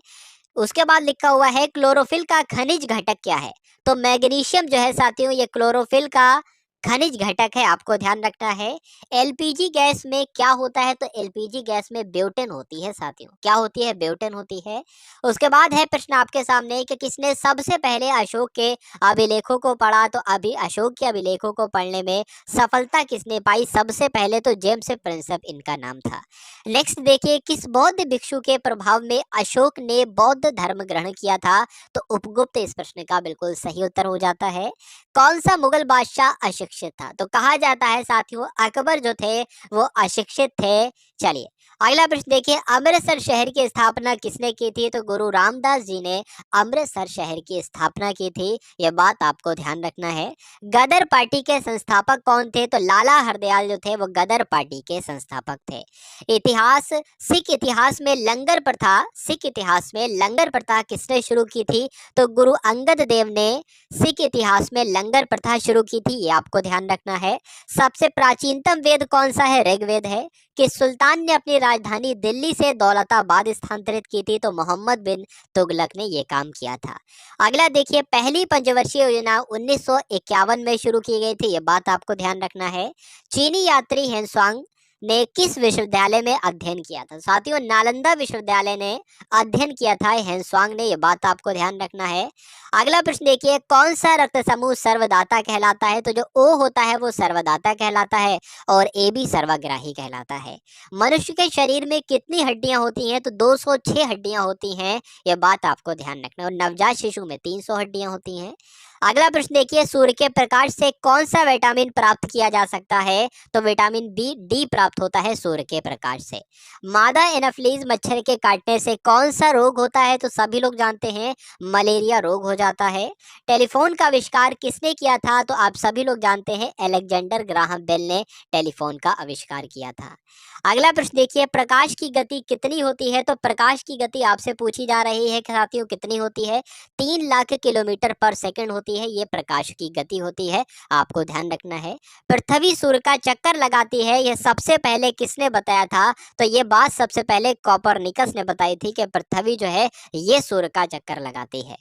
उसके बाद लिखा हुआ है, क्लोरोफिल का खनिज घटक क्या है? तो मैग्नीशियम जो है साथियों ये क्लोरोफिल का खनिज घटक है। आपको ध्यान रखना है। एलपीजी गैस में क्या होता है? तो एलपीजी गैस में ब्यूटेन होती है साथियों। क्या होती है? ब्यूटेन होती है। उसके बाद है प्रश्न आपके सामने कि किसने सबसे पहले अशोक के अभिलेखों को पढ़ा? तो अभी अशोक के अभिलेखों को पढ़ने में सफलता किसने पाई सबसे पहले? तो जेम्स प्रिंसेप इनका नाम था। नेक्स्ट देखिए, किस बौद्ध भिक्षु के प्रभाव में अशोक ने बौद्ध धर्म ग्रहण किया था? तो उपगुप्त इस प्रश्न का बिल्कुल सही उत्तर हो जाता है। कौन सा मुगल बादशाह अशिक्षित था? तो कहा जाता है साथियों अकबर जो थे वो अशिक्षित थे। चलिए अगला प्रश्न देखिए, अमृतसर शहर की स्थापना किसने की थी? तो गुरु रामदास जी ने अमृतसर शहर की स्थापना की थी। यह बात आपको ध्यान रखना है। गदर पार्टी के संस्थापक कौन थे? तो लाला हरदयाल जो थे वो गदर पार्टी के संस्थापक थे। इतिहास, सिख इतिहास में लंगर प्रथा, सिख इतिहास में लंगर प्रथा किसने शुरू की थी? तो गुरु अंगद देव ने सिख इतिहास में लंगर प्रथा शुरू की थी। ये आपको ध्यान रखना है। सबसे प्राचीनतम वेद कौन सा है? ऋग्वेद है। कि सुल्तान ने अपनी राजधानी दिल्ली से दौलताबाद स्थानांतरित की थी? तो मोहम्मद बिन तुगलक ने यह काम किया था। अगला देखिए, पहली पंचवर्षीय योजना 1951 में शुरू की गई थी। ये बात आपको ध्यान रखना है। चीनी यात्री हेनसुआंग ने किस विश्वविद्यालय में अध्ययन किया था? साथियों, नालंदा विश्वविद्यालय ने अध्ययन किया था हेनस्वांग ने, ये बात आपको ध्यान रखना है। अगला प्रश्न देखिए, कौन सा रक्त समूह सर्वदाता कहलाता है? तो जो ओ होता है वो सर्वदाता कहलाता है और ए बी सर्वग्राही कहलाता है। मनुष्य के शरीर में कितनी हड्डियां होती हैं? तो 206 हड्डियां होती हैं, ये बात आपको ध्यान रखना है। और नवजात शिशु में 300 हड्डियां होती हैं। अगला प्रश्न देखिए, सूर्य के प्रकाश से कौन सा विटामिन प्राप्त किया जा सकता है? तो विटामिन बी डी प्राप्त होता है सूर्य के प्रकाश से। मादा एनाफिलीज मच्छर के काटने से कौन सा रोग होता है? तो सभी लोग जानते हैं, मलेरिया रोग हो जाता है। टेलीफोन का आविष्कार किसने किया था? तो आप सभी लोग जानते हैं, अलेक्जेंडर ग्राहम बेल ने टेलीफोन का आविष्कार किया था। अगला प्रश्न देखिए, प्रकाश की गति कितनी होती है? तो प्रकाश की गति आपसे पूछी जा रही है कि साथियों कितनी होती है? 3 लाख किलोमीटर पर सेकंड होती है, ये प्रकाश की गति होती है, आपको ध्यान रखना है। पृथ्वी सूर्य का चक्कर लगाती है, यह सबसे पहले किसने बताया था? तो ये बात सबसे पहले कोपरनिकस ने बताई थी कि पृथ्वी जो है ये सूर्य का चक्कर लगाती है।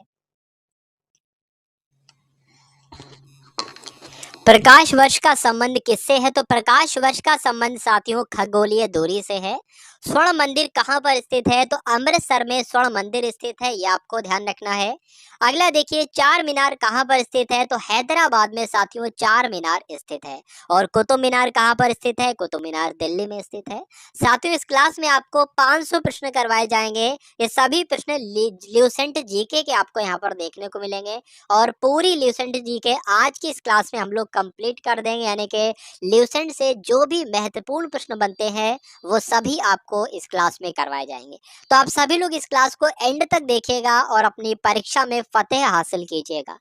प्रकाश वर्ष का संबंध किससे है? तो प्रकाश वर्ष का संबंध साथियों खगोलीय दूरी से है। स्वर्ण मंदिर कहाँ पर स्थित है? तो अमृतसर में स्वर्ण मंदिर स्थित है, ये आपको ध्यान रखना है। अगला देखिए, चार मीनार कहाँ पर स्थित है? तो हैदराबाद में साथियों चार मीनार स्थित है। और कुतुब मीनार कहाँ पर स्थित है? कुतुब मीनार दिल्ली में स्थित है। साथियों, इस क्लास में आपको 500 प्रश्न करवाए जाएंगे। ये सभी प्रश्न ल्यूसेंट जीके के आपको यहाँ पर देखने को मिलेंगे। और पूरी ल्यूसेंट जीके आज की इस क्लास में हम लोग कंप्लीट कर देंगे, यानी कि ल्यूसेंट से जो भी महत्वपूर्ण प्रश्न बनते हैं वो सभी आपको इस क्लास में करवाए जाएंगे। तो आप सभी लोग इस क्लास को एंड तक देखिएगा और अपनी परीक्षा में फतेह हासिल कीजिएगा।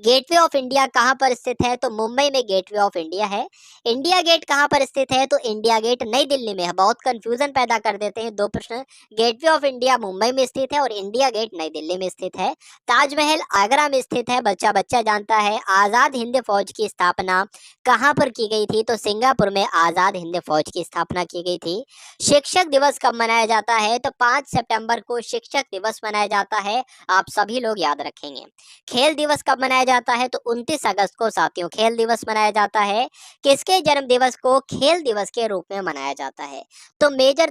गेटवे ऑफ इंडिया कहाँ पर स्थित है? तो मुंबई में गेटवे ऑफ इंडिया है। इंडिया गेट कहाँ पर स्थित है? तो इंडिया गेट नई दिल्ली में है। बहुत कंफ्यूजन पैदा कर देते हैं दो प्रश्न। गेटवे ऑफ इंडिया मुंबई में स्थित है और इंडिया गेट नई दिल्ली में स्थित है। ताजमहल आगरा में स्थित है, बच्चा बच्चा जानता है। आजाद हिंद फौज की स्थापना कहाँ पर की गई थी? तो सिंगापुर में आजाद हिंद फौज की स्थापना की गई थी। शिक्षक दिवस कब मनाया जाता है? तो 5 सितंबर को शिक्षक दिवस मनाया जाता है, आप सभी लोग याद रखेंगे। खेल दिवस कब मनाया जाता है? तो 29 अगस्त को साथियों खेल दिवस मनाया जाता है। किसके जन्म दिवस को खेल दिवस के रूप में मनाया जाता है? तो मेजर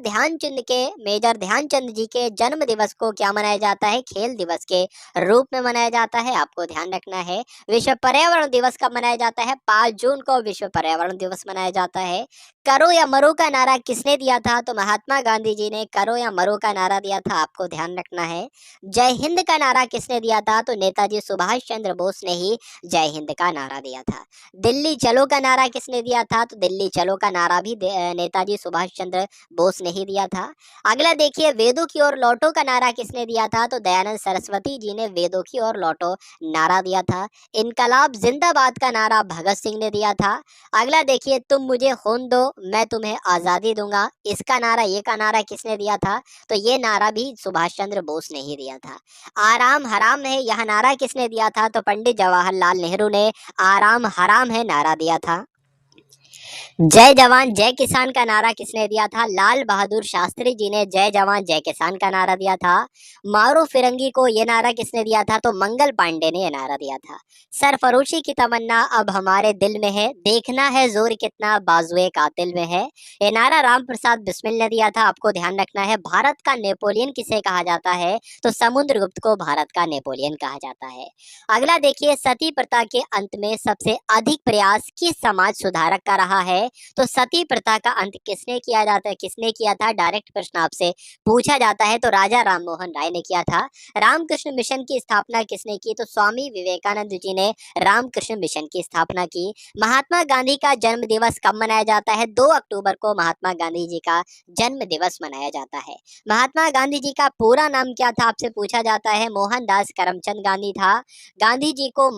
ध्यानचंद जी के जन्म दिवस को क्या मनाया जाता है? खेल दिवस के रूप में मनाया जाता है, आपको ध्यान रखना है। विश्व पर्यावरण दिवस कब मनाया जाता है? 5 जून को विश्व पर्यावरण दिवस मनाया जाता है। करो या मरो का नारा किसने दिया था? तो महात्मा गांधी जी ने करो या मरो का नारा दिया था, आपको ध्यान रखना है। जय हिंद का नारा किसने दिया था? तो नेताजी सुभाष चंद्र बोस ने ही जय हिंद का नारा दिया था। दिल्ली चलो का नारा किसने दिया था? तो दिल्ली चलो का नारा भी नेताजी सुभाष चंद्र बोस ने ही दिया था। अगला देखिए, वेदों की ओर लौटो का नारा किसने दिया था? तो दयानंद सरस्वती जी ने वेदों की ओर लौटो नारा दिया था। इनकलाब जिंदाबाद का नारा भगत सिंह ने दिया था। अगला देखिए, तुम मुझे खून दो मैं तुम्हें आजादी दूंगा, इसका नारा ये का नारा किसने दिया था? तो ये नारा भी सुभाष चंद्र बोस ने ही दिया था। आराम हराम है यह नारा किसने दिया था? तो पंडित जवाहरलाल नेहरू ने आराम हराम है नारा दिया था। जय जवान जय किसान का नारा किसने दिया था? लाल बहादुर शास्त्री जी ने जय जवान जय किसान का नारा दिया था। मारो फिरंगी को ये नारा किसने दिया था? तो मंगल पांडे ने यह नारा दिया था। सरफरोशी की तमन्ना अब हमारे दिल में है, देखना है जोर कितना बाजुए कातिल में है, ये नारा राम प्रसाद बिस्मिल ने दिया था, आपको ध्यान रखना है। भारत का नेपोलियन किसे कहा जाता है? तो समुद्रगुप्त को भारत का नेपोलियन कहा जाता है। अगला देखिए, सती प्रथा के अंत में सबसे अधिक प्रयास किस समाज सुधारक का रहा है? तो सती प्रथा का अंत किसने किया था? डायरेक्ट प्रश्न आपसे पूछा जाता है, तो राजा राममोहन राय ने किया था। रामकृष्ण मिशन की स्थापना किसने की? तो स्वामी विवेकानंद जी ने रामकृष्ण मिशन की स्थापना की। महात्मा गांधी का जन्म दिवस कब मनाया जाता है? 2 अक्टूबर को महात्मा गांधी जी का जन्म दिवस मनाया जाता है। महात्मा गांधी जी का पूरा नाम क्या था? आपसे पूछा जाता है। मोहनदास करमचंद गांधी था। गांधी जी को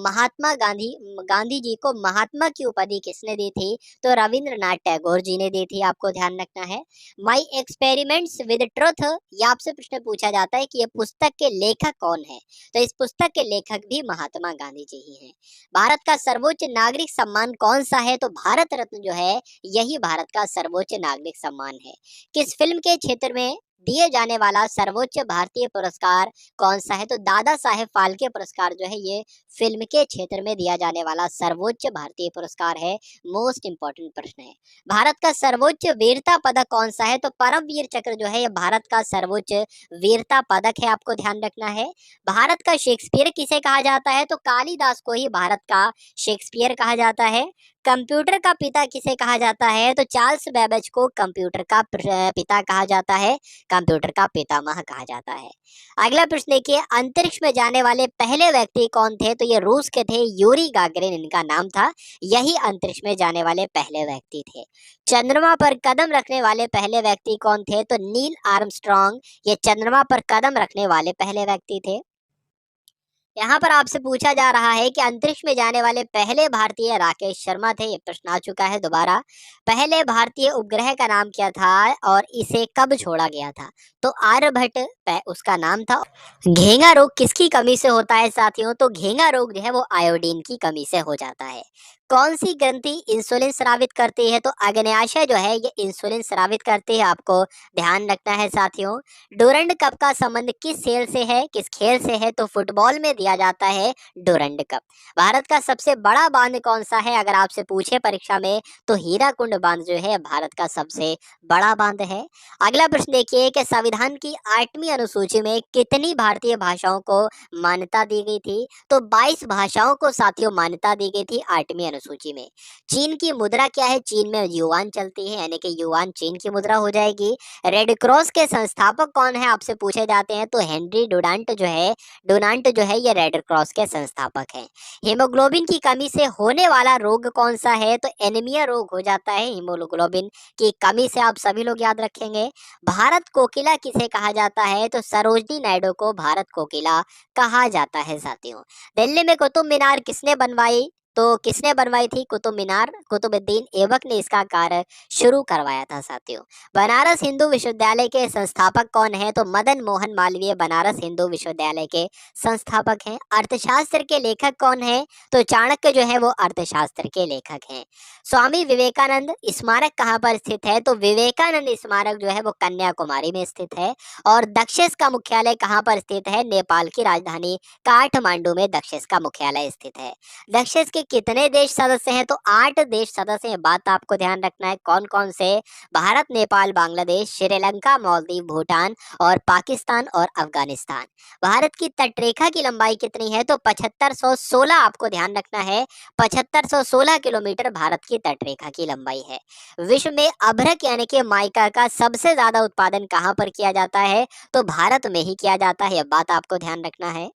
महात्मा की उपाधि किसने दी थी? तो रविंद्रनाथ टैगोर जी ने दी थी, आपको ध्यान रखना है। माई एक्सपेरिमेंट्स विद ट्रुथ, ये आपसे प्रश्न पूछा जाता है कि ये पुस्तक के लेखक कौन है? तो इस पुस्तक के लेखक भी महात्मा गांधी जी ही हैं। भारत का सर्वोच्च नागरिक सम्मान कौन सा है? तो भारत रत्न जो है यही भारत का सर्वोच्च नागरिक सम्मान है। किस फिल्म के क्षेत्र में दिए जाने वाला सर्वोच्च भारतीय पुरस्कार कौन सा है? तो दादा साहेब फाल्के पुरस्कार जो है ये फिल्म के क्षेत्र में दिया जाने वाला सर्वोच्च भारतीय पुरस्कार है। मोस्ट इंपॉर्टेंट प्रश्न है। भारत का सर्वोच्च वीरता पदक कौन सा है? तो परमवीर चक्र जो है ये भारत का सर्वोच्च वीरता पदक है, आपको ध्यान रखना है। भारत का शेक्सपियर किसे कहा जाता है? तो कालिदास को ही भारत का शेक्सपियर कहा जाता है। कंप्यूटर का पिता किसे कहा जाता है? तो चार्ल्स बेबेज को कंप्यूटर का पिता कहा जाता है, कंप्यूटर का पितामह कहा जाता है। अगला प्रश्न देखिए, अंतरिक्ष में जाने वाले पहले व्यक्ति कौन थे? तो ये रूस के थे, यूरी गागरिन इनका नाम था। यही अंतरिक्ष में जाने वाले पहले व्यक्ति थे। चंद्रमा पर कदम रखने वाले पहले व्यक्ति कौन थे? तो नील आर्मस्ट्रॉन्ग ये चंद्रमा पर कदम रखने वाले पहले व्यक्ति थे। यहाँ पर आपसे पूछा जा रहा है कि अंतरिक्ष में जाने वाले पहले भारतीय राकेश शर्मा थे। ये प्रश्न आ चुका है दोबारा। पहले भारतीय उपग्रह का नाम क्या था और इसे कब छोड़ा गया था? तो आर्यभट्ट उसका नाम था। घेंगा रोग किसकी कमी से होता है साथियों? तो घेंगा रोग जो है वो आयोडीन की कमी से हो जाता है। कौन सी ग्रंथि इंसुलिन स्रावित करती है? तो अग्न्याशय जो है ये इंसुलिन स्रावित करती है, आपको ध्यान रखना है साथियों। डूरंड कप का संबंध किस खेल से है? किस खेल से है? तो फुटबॉल में दिया जाता है डूरंड कप। भारत का सबसे बड़ा बांध कौन सा है? अगर आपसे पूछे परीक्षा में तो हीराकुंड बांध जो है भारत का सबसे बड़ा बांध है। अगला प्रश्न देखिए कि संविधान की 8वीं अनुसूची में कितनी भारतीय भाषाओं को मान्यता दी गई थी? तो 22 भाषाओं को साथियों मान्यता दी गई थी 8वीं अनुसूची में। चीन की मुद्रा क्या है? चीन में युआन चलती है, यानी कि युआन चीन की मुद्रा हो जाएगी। रेड क्रॉस के संस्थापक कौन है आपसे पूछे जाते हैं? तो हेनरी डोनाल्ड जो है ये रेड क्रॉस के संस्थापक हैं। हीमोग्लोबिन की कमी से होने वाला रोग कौन सा है? तो एनीमिया रोग हो जाता है हीमोग्लोबिन की कमी से, आप सभी लोग याद रखेंगे। भारत कोकिला किसे कहा जाता है? तो सरोजनी नायडू को भारत कोकिला कहा जाता है साथियों। दिल्ली में कुतुब मीनार किसने बनवाई? तो किसने बनवाई थी कुतुब मीनार? कुतुबुद्दीन ऐबक ने इसका कार्य शुरू करवाया था साथियों। बनारस हिंदू विश्वविद्यालय के संस्थापक कौन है? तो मदन मोहन मालवीय बनारस हिंदू विश्वविद्यालय के संस्थापक हैं। अर्थशास्त्र के लेखक कौन है? तो चाणक्य जो है वो अर्थशास्त्र के लेखक हैं। स्वामी विवेकानंद स्मारक कहाँ पर स्थित है? तो विवेकानंद स्मारक जो है वो कन्याकुमारी में स्थित है। और दक्षिस का मुख्यालय कहाँ पर स्थित है? नेपाल की राजधानी काठमांडू में दक्षिस का मुख्यालय स्थित है। दक्षिस के कितने देश सदस्य हैं? तो 8 देश सदस्य हैं। बात आपको ध्यान रखना है कौन कौन से? भारत, नेपाल, बांग्लादेश, श्रीलंका, मालदीव, भूटान और पाकिस्तान और अफगानिस्तान। भारत की तटरेखा की लंबाई कितनी है? तो 7516, आपको ध्यान रखना है 7516 किलोमीटर भारत की तटरेखा की लंबाई है। विश्व में अभ्रक यानी कि माइका का सबसे ज्यादा उत्पादन कहाँ पर किया जाता है? तो भारत में ही किया जाता है। यह बात आपको ध्यान रखना है।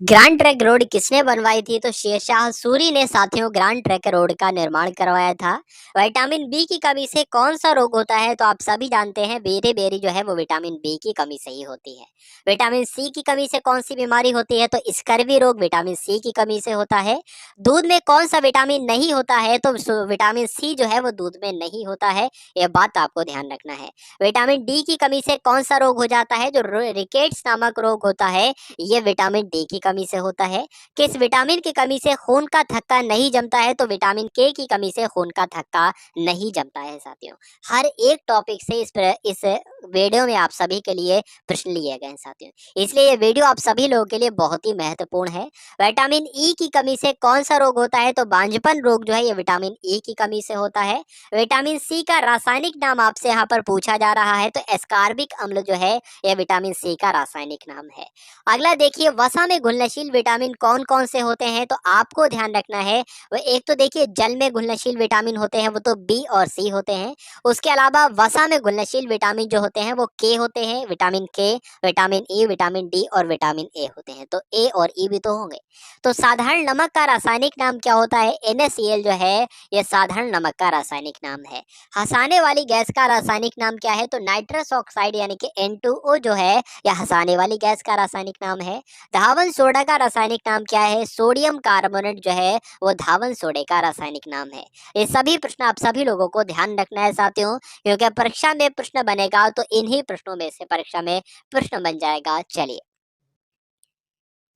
ग्रैंड ट्रैंक रोड किसने बनवाई थी? तो शेरशाह सूरी ने साथियों ग्रैंड ट्रैंक रोड का निर्माण करवाया था। विटामिन बी की कमी से कौन सा रोग होता है? तो आप सभी जानते हैं बेरी बेरी जो है वो विटामिन बी की कमी से ही होती है। विटामिन सी की कमी से कौन सी बीमारी होती है? तो स्कर्वी रोग विटामिन सी की कमी से होता है। दूध में कौन सा विटामिन नहीं होता है? तो विटामिन सी जो है वो दूध में नहीं होता है। यह बात आपको ध्यान रखना है। विटामिन डी की कमी से कौन सा रोग हो जाता है? जो रिकेट्स नामक रोग होता है ये विटामिन डी की कमी से होता है। किस विटामिन की कमी से खून का थक्का नहीं जमता है? तो विटामिन के की कमी से खून का थक्का नहीं जमता है साथियों। हर एक टॉपिक से इस वीडियो में आप सभी के लिए प्रश्न लिए गए हैं साथियों, इसलिए ये वीडियो आप सभी लोगों के लिए बहुत ही महत्वपूर्ण है। विटामिन ई की कमी से कौन सा रोग होता है? तो बांझपन रोग जो है ये विटामिन ई की कमी से होता है। विटामिन सी का रासायनिक नाम आपसे यहाँ पर पूछा जा रहा है, तो एस्कॉर्बिक अम्ल जो है यह विटामिन सी का रासायनिक नाम है। अगला देखिए, वसा में घुलनशील विटामिन कौन कौन से होते हैं? तो आपको ध्यान रखना है वो एक तो देखिए जल में घुलनशील विटामिन होते हैं, वो तो बी और सी होते हैं। उसके अलावा वसा में घुलनशील विटामिन जो होते हैं वो के होते हैं, विटामिन के, विटामिन ई, विटामिन डी और विटामिन ए होते हैं। तो ए और ई भी तो होंगे। तो साधारण नमक का रासायनिक नाम क्या होता है? NaCl जो है यह साधारण नमक का रासायनिक नाम है। हंसाने वाली गैस का रासायनिक नाम क्या है? तो नाइट्रस ऑक्साइड यानी कि N2O जो है यह हंसाने वाली गैस का रासायनिक नाम है। धावन सोडा का रासायनिक नाम क्या है? सोडियम कार्बोनेट जो है वो धावन सोडे का रासायनिक नाम है। ये सभी प्रश्न आप सभी लोगों को ध्यान रखना है साथियों, क्योंकि परीक्षा में प्रश्न बनेगा तो इन्हीं प्रश्नों में से परीक्षा में प्रश्न बन जाएगा। चलिए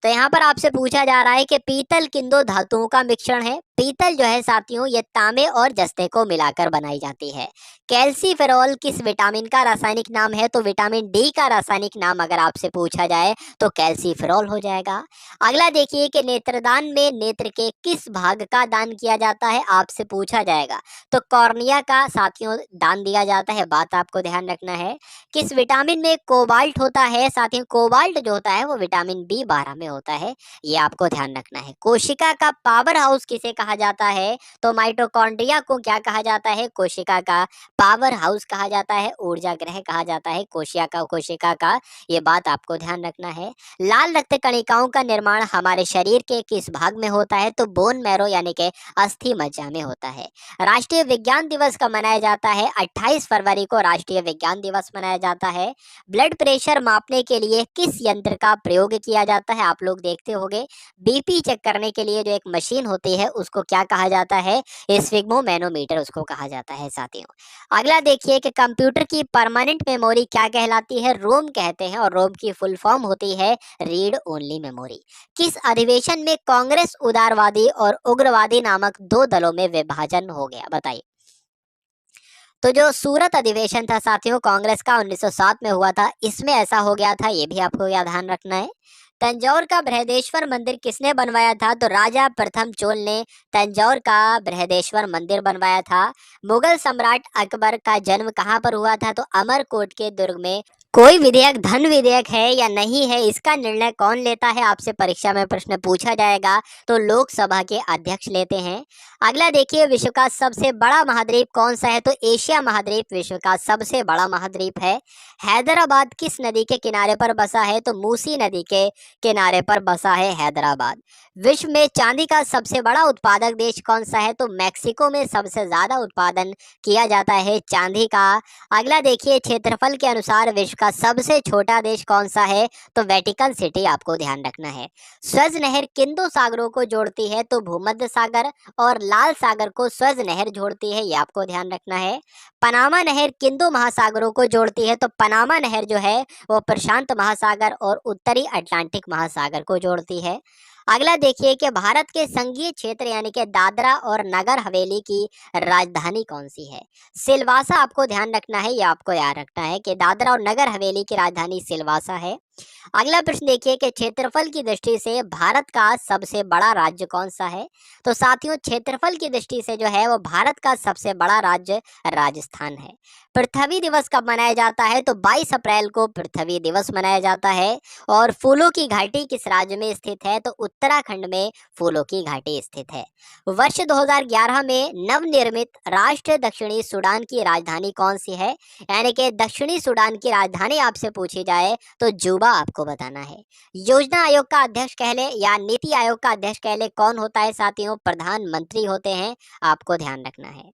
तो यहाँ पर आपसे पूछा जा रहा है कि पीतल किन दो धातुओं का मिश्रण है। पीतल जो है साथियों ये तांबे और जस्ते को मिलाकर बनाई जाती है। कैल्सीफेरॉल किस विटामिन का रासायनिक नाम है? तो विटामिन डी का रासायनिक नाम अगर आपसे पूछा जाए तो कैल्सीफेरॉल हो जाएगा। अगला देखिए कि नेत्रदान में नेत्र के किस भाग का दान किया जाता है? आपसे पूछा जाएगा तो कॉर्निया का साथियों दान दिया जाता है। बात आपको ध्यान रखना है। किस विटामिन में कोबाल्ट होता है? साथियों कोबाल्ट जो होता है वो विटामिन B12 में होता है, ये आपको ध्यान रखना है। कोशिका का पावर हाउस किसे कहा जाता है? तो माइटोकॉन्ड्रिया को क्या कहा जाता है? कोशिका का पावर हाउस कहा जाता है, ऊर्जा ग्रह कहा जाता है कोशिका का, ये बात आपको ध्यान रखना है। लाल रक्त कणिकाओं का निर्माण हमारे शरीर के किस भाग में होता है? तो बोन मैरो यानी कि अस्थि मज्जा में होता है। राष्ट्रीय विज्ञान दिवस कब मनाया जाता है? 28 फरवरी को राष्ट्रीय विज्ञान दिवस मनाया जाता है। ब्लड प्रेशर मापने के लिए किस यंत्र का प्रयोग किया जाता है? आप लोग देखते होंगे बीपी चेक करने के लिए जो एक मशीन होती है उसको क्या कहा जाता है? स्फिग्मोमेनोमीटर उसको कहा जाता है साथियों। अगला देखिए कि कंप्यूटर की परमानेंट मेमोरी क्या कहलाती है? रोम कहते हैं, और रोम की फुल फॉर्म होती है रीड ओनली मेमोरी। किस अधिवेशन में कांग्रेस उदारवादी और उग्रवादी नामक दो दलों में विभाजन हो गया? बताइए। तो जो सूरत अधिवेशन था साथियों कांग्रेस का 1907 में हुआ था, इसमें ऐसा हो गया था, ये भी आपको याद ध्यान रखना है। तंजौर का बृहदेश्वर मंदिर किसने बनवाया था? तो राजा प्रथम चोल ने तंजौर का बृहदेश्वर मंदिर बनवाया था। मुगल सम्राट अकबर का जन्म कहाँ पर हुआ था? तो अमरकोट के दुर्ग में। कोई विधेयक धन विधेयक है या नहीं है, इसका निर्णय कौन लेता है? आपसे परीक्षा में प्रश्न पूछा जाएगा तो लोकसभा के अध्यक्ष लेते हैं। अगला देखिए विश्व का सबसे बड़ा महाद्वीप कौन सा है? तो एशिया महाद्वीप विश्व का सबसे बड़ा महाद्वीप है। हैदराबाद किस नदी के किनारे पर बसा है? तो मूसी नदी के किनारे पर बसा है हैदराबाद। विश्व में चांदी का सबसे बड़ा उत्पादक देश कौन सा है? तो मैक्सिको में सबसे ज्यादा उत्पादन किया जाता है चांदी का। अगला देखिए क्षेत्रफल के अनुसार विश्व का सबसे छोटा देश कौन सा है? तो वेटिकन सिटी आपको ध्यान रखना है। स्वेज नहर किन दो सागरों को जोड़ती है? तो भूमध्य सागर और लाल सागर को स्वेज नहर जोड़ती है, ये आपको ध्यान रखना है। पनामा नहर किन दो महासागरों को जोड़ती है? तो पनामा नहर जो है वो प्रशांत महासागर और उत्तरी अटलांटिक महासागर को जोड़ती है। अगला देखिए कि भारत के संघीय क्षेत्र यानी कि दादरा और नगर हवेली की राजधानी कौन सी है? सिलवासा आपको ध्यान रखना है, ये आपको याद रखना है कि दादरा और नगर हवेली की राजधानी सिलवासा है। अगला प्रश्न देखिए कि क्षेत्रफल की दृष्टि से भारत का सबसे बड़ा राज्य कौन सा है? तो साथियों क्षेत्रफल की दृष्टि से जो है वो भारत का सबसे बड़ा राज्य राजस्थान है। पृथ्वी दिवस कब मनाया जाता है? तो 22 अप्रैल को पृथ्वी दिवस मनाया जाता है। और फूलों की घाटी किस राज्य में स्थित है? तो उत्तराखंड में फूलों की घाटी स्थित है। वर्ष 2011 में नवनिर्मित राष्ट्र दक्षिणी सूडान की राजधानी कौन सी है? यानी कि दक्षिणी सूडान की राजधानी आपसे पूछी जाए तो जुबा आपको बताना है। योजना आयोग का अध्यक्ष कहले या नीति आयोग का अध्यक्ष कहले कौन होता है? साथियों प्रधानमंत्री होते हैं, आपको ध्यान रखना है।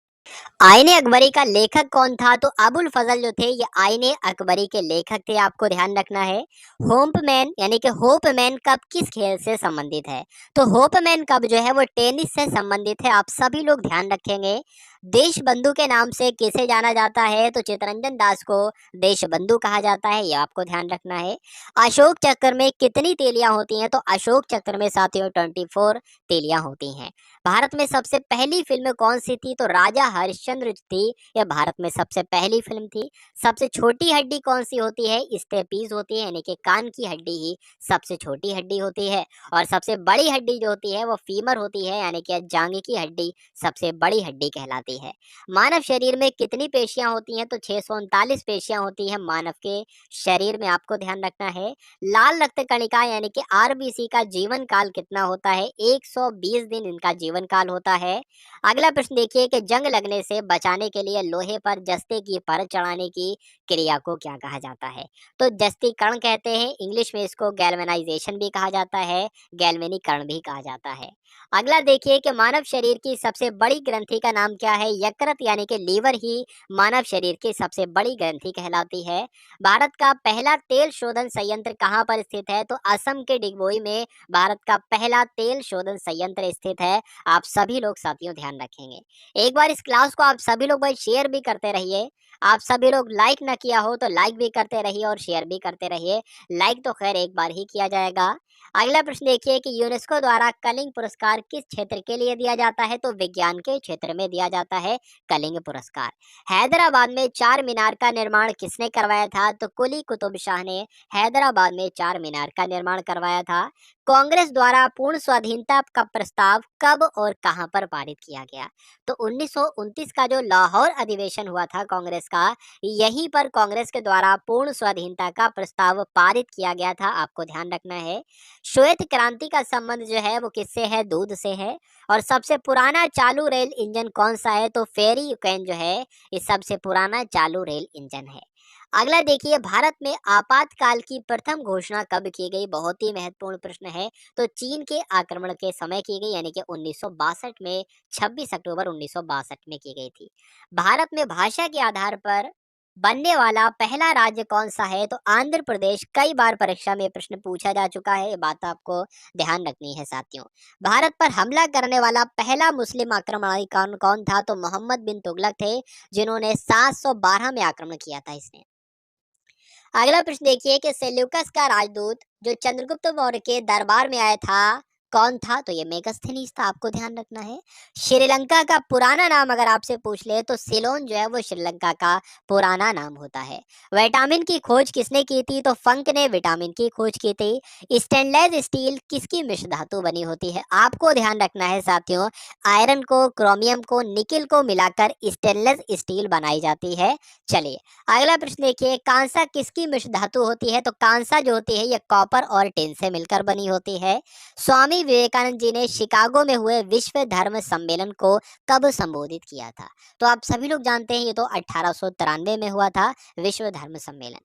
आईने अकबरी का लेखक कौन था? तो अबुल फजल जो थे ये आईने अकबरी के लेखक थे, आपको ध्यान रखना है। होपमैन यानी कि होपमैन कप किस खेल से संबंधित है? तो होपमैन कप जो है वो टेनिस से संबंधित है, आप सभी लोग ध्यान रखेंगे। देश बंधु के नाम से किसे जाना जाता है? तो चित्तरंजन दास को देश बंधु कहा जाता है, ये आपको ध्यान रखना है। अशोक चक्र में कितनी तीलियां होती हैं? तो अशोक चक्र में साथियों 24 तीलियां होती हैं। भारत में सबसे पहली फिल्म कौन सी थी? तो राजा हरिश्चंद्र थी, यह भारत में सबसे पहली फिल्म थी। सबसे छोटी हड्डी कौन सी होती है? स्टेपीज होती है, यानी कि कान की हड्डी ही सबसे छोटी हड्डी होती है। और सबसे बड़ी हड्डी जो होती है वो फीमर होती है, यानी कि जांघ की हड्डी सबसे बड़ी हड्डी कहलाती है। मानव शरीर में कितनी पेशियां होती हैं? तो 639 पेशियां होती हैं मानव के शरीर में, आपको ध्यान रखना है। लाल रक्त कणिका यानी कि आरबीसी का जीवन काल कितना होता है? 120 दिन इनका जीवन काल होता है। अगला प्रश्न देखिए कि जंग लगने से बचाने के लिए लोहे पर जस्ते की परत चढ़ाने की क्रिया को क्या कहा जाता है? तो जस्तीकरण कहते हैं, इंग्लिश में इसको गैल्वेनाइजेशन भी कहा जाता है, गैल्वेनीकरण भी कहा जाता है। अगला देखिए कि मानव शरीर की सबसे बड़ी ग्रंथि का नाम क्या है? यकृत यानी कि लीवर ही मानव शरीर की सबसे बड़ी ग्रंथि कहलाती है। भारत का पहला तेल शोधन संयंत्र कहाँ पर स्थित है? तो असम के डिगबोई में भारत का पहला तेल शोधन संयंत्र स्थित है, आप सभी लोग साथियों ध्यान रखेंगे। एक बार इस क्लास को आप सभी लोग भाई शेयर भी करते रहिए, आप सभी लोग लाइक ना किया हो तो लाइक भी करते रहिए और शेयर भी करते रहिए। लाइक तो खैर एक बार ही किया जाएगा। अगला प्रश्न देखिए कि यूनेस्को द्वारा कलिंग पुरस्कार किस क्षेत्र के लिए दिया जाता है? तो विज्ञान के क्षेत्र में दिया जाता है कलिंग पुरस्कार। हैदराबाद में चार मीनार का निर्माण किसने करवाया था? तो कुली कुतुब शाह ने हैदराबाद में चार मीनार का निर्माण करवाया था। कांग्रेस द्वारा पूर्ण स्वाधीनता का प्रस्ताव कब और कहां पर पारित किया गया? तो 1929 का जो लाहौर अधिवेशन हुआ था कांग्रेस का, यहीं पर कांग्रेस के द्वारा पूर्ण स्वाधीनता का प्रस्ताव पारित किया गया था, आपको ध्यान रखना है। श्वेत क्रांति का संबंध जो है वो किससे है? दूध से है। और सबसे पुराना चालू रेल इंजन कौन सा है? तो फेरी यूक्रेन जो है ये सबसे पुराना चालू रेल इंजन है। अगला देखिए, भारत में आपातकाल की प्रथम घोषणा कब की गई? बहुत ही महत्वपूर्ण प्रश्न है। तो चीन के आक्रमण के समय की गई, यानी कि 1962 में, 26 अक्टूबर 1962 में की गई थी। भारत में भाषा के आधार पर बनने वाला पहला राज्य कौन सा है? तो आंध्र प्रदेश। कई बार परीक्षा में प्रश्न पूछा जा चुका है, ये बात आपको ध्यान रखनी है साथियों। भारत पर हमला करने वाला पहला मुस्लिम आक्रमणकारी कौन कौन था? तो मोहम्मद बिन तुगलक थे, जिन्होंने 712 में आक्रमण किया था इसने। अगला प्रश्न देखिए कि सेल्यूकस का राजदूत जो चंद्रगुप्त मौर्य के दरबार में आया था, कौन था? तो ये मेगास्थनीज था, आपको ध्यान रखना है। श्रीलंका का पुराना नाम अगर आपसे पूछ ले तो सिलोन जो है वो श्रीलंका का पुराना नाम होता है। विटामिन की खोज किसने की थी? तो फंक ने विटामिन की खोज की थी। स्टेनलेस स्टील किसकी मिश्र धातु बनी होती है? आपको ध्यान रखना है साथियों, आयरन को, क्रोमियम को, निकिल को मिलाकर स्टेनलेस स्टील बनाई जाती है। चलिए अगला प्रश्न देखिए, कांसा किसकी मिश्र धातु होती है? तो कांसा जो होती है ये कॉपर और टिन से मिलकर बनी होती है। स्वामी विवेकानंद जी ने शिकागो में हुए विश्व धर्म सम्मेलन को कब संबोधित किया था? तो आप सभी लोग जानते हैं ये तो 1893 में हुआ था विश्व धर्म सम्मेलन।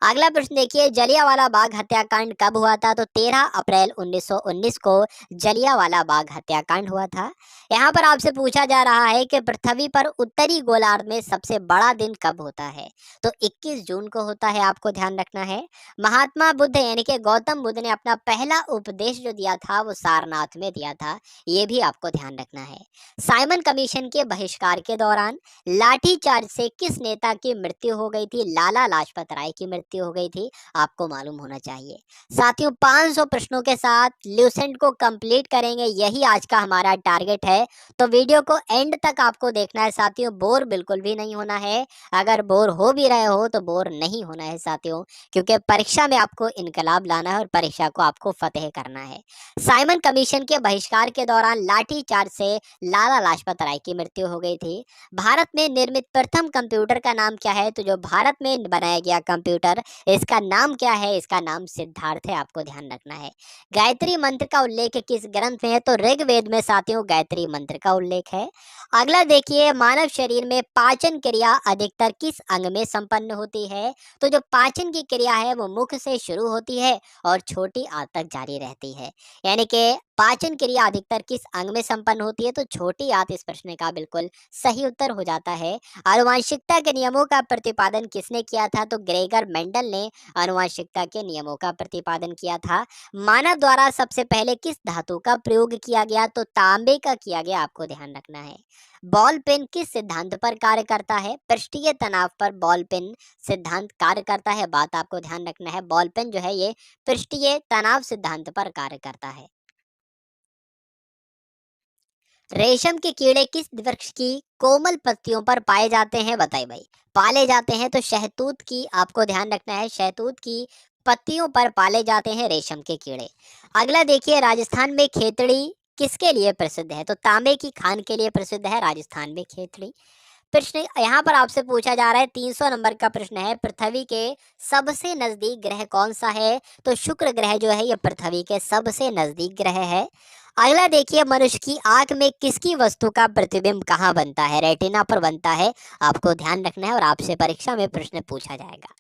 अगला प्रश्न देखिए, जलियांवाला बाग हत्याकांड कब हुआ था? तो 13 अप्रैल 1919 को जलियांवाला बाग हत्याकांड हुआ था। यहाँ पर आपसे पूछा जा रहा है कि पृथ्वी पर उत्तरी गोलार्ध में सबसे बड़ा दिन कब होता है? तो 21 जून को होता है, आपको ध्यान रखना है। महात्मा बुद्ध यानी कि गौतम बुद्ध ने अपना पहला उपदेश जो दिया था वो सारनाथ में दिया था, ये भी आपको ध्यान रखना है। साइमन कमीशन के बहिष्कार के दौरान लाठीचार्ज से किस नेता की मृत्यु हो गई थी? लाला लाजपत राय की मृत्यु हो गई थी, आपको मालूम होना चाहिए। साथियों 500 प्रश्नों के साथ ल्यूसेंट को कंप्लीट करेंगे, यही आज का हमारा टारगेट है। तो वीडियो को एंड तक आपको देखना है साथियों, बोर बिल्कुल भी नहीं होना है। अगर बोर हो भी रहे हो तो बोर नहीं होना है साथियों, क्योंकि परीक्षा में आपको इनकलाब लाना है और परीक्षा को आपको फतेह करना है। साइमन कमीशन के बहिष्कार के दौरान लाठीचार्ज से लाला लाजपत राय की मृत्यु हो गई थी। भारत में निर्मित प्रथम कंप्यूटर का नाम क्या है? तो जो भारत में बनाया गया कंप्यूटर, इसका नाम क्या है? इसका नाम सिद्धार्थ है, आपको ध्यान रखना है। गायत्री मंत्र का उल्लेख किस ग्रंथ में है? तो ऋग्वेद में साथियों गायत्री मंत्र का उल्लेख है। अगला देखिए, मानव शरीर में पाचन क्रिया अधिकतर किस अंग में संपन्न होती है? तो जो पाचन की क्रिया है वो मुख से शुरू होती है और छोटी आंत तक जारी रहती है, यानी कि पाचन क्रिया अधिकतर किस अंग में संपन्न होती है? तो छोटी आंत इस प्रश्न का बिल्कुल सही उत्तर हो जाता है। आनुवंशिकता के नियमों का प्रतिपादन किसने किया था? तो ग्रेगर मेंडल ने आनुवंशिकता के नियमों का प्रतिपादन किया था। मानव द्वारा सबसे पहले किस धातु का प्रयोग किया गया? तो तांबे का किया गया, आपको ध्यान रखना है। बॉल पेन किस सिद्धांत पर कार्य करता है? पृष्ठीय तनाव पर बॉल पेन सिद्धांत कार्य करता है, बात आपको ध्यान रखना है। बॉल पेन जो है ये पृष्ठीय तनाव सिद्धांत पर कार्य करता है। रेशम के कीड़े किस वृक्ष की कोमल पत्तियों पर पाए जाते हैं? बताइए भाई, पाले जाते हैं तो शहतूत की, आपको ध्यान रखना है, शहतूत की पत्तियों पर पाले जाते हैं रेशम के कीड़े। अगला देखिए, राजस्थान में खेतड़ी किसके लिए प्रसिद्ध है? तो तांबे की खान के लिए प्रसिद्ध है राजस्थान में खेतड़ी। प्रश्न यहाँ पर आपसे पूछा जा रहा है, 300 नंबर का प्रश्न है, पृथ्वी के सबसे नजदीक ग्रह कौन सा है? तो शुक्र ग्रह जो है ये पृथ्वी के सबसे नजदीक ग्रह है। अगला देखिए, मनुष्य की आंख में किसकी वस्तु का प्रतिबिंब कहाँ बनता है? रेटिना पर बनता है, आपको ध्यान रखना है और आपसे परीक्षा में प्रश्न पूछा जाएगा।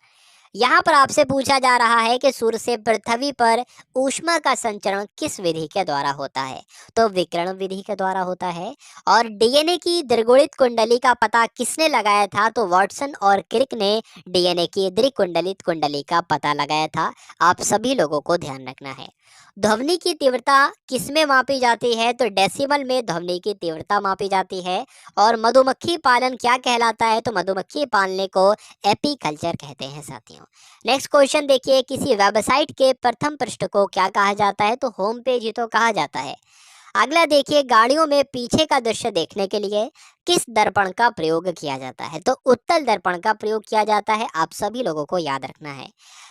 यहाँ पर आपसे पूछा जा रहा है कि सूर्य से पृथ्वी पर ऊष्मा का संचरण किस विधि के द्वारा होता है? तो विकिरण विधि के द्वारा होता है। और डीएनए की द्विगुणित कुंडली का पता किसने लगाया था? तो वाटसन और क्रिक ने डीएनए की द्विकुंडलित कुंडली का पता लगाया था, आप सभी लोगों को ध्यान रखना है। ध्वनि की तीव्रता किस में मापी जाती है? तो डेसिमल में ध्वनि की तीव्रता मापी जाती है। और मधुमक्खी पालन क्या कहलाता है? तो मधुमक्खी पालने को एपीकल्चर कहते हैं साथियों। नेक्स्ट क्वेश्चन देखिए, किसी वेबसाइट के प्रथम पृष्ठ को क्या कहा जाता है? तो होम पेज ही तो कहा जाता है। अगला देखिए, गाड़ियों में पीछे का दृश्य देखने के लिए किस दर्पण का प्रयोग किया जाता है? तो उत्तल दर्पण का प्रयोग किया जाता है, आप सभी लोगों को याद रखना है।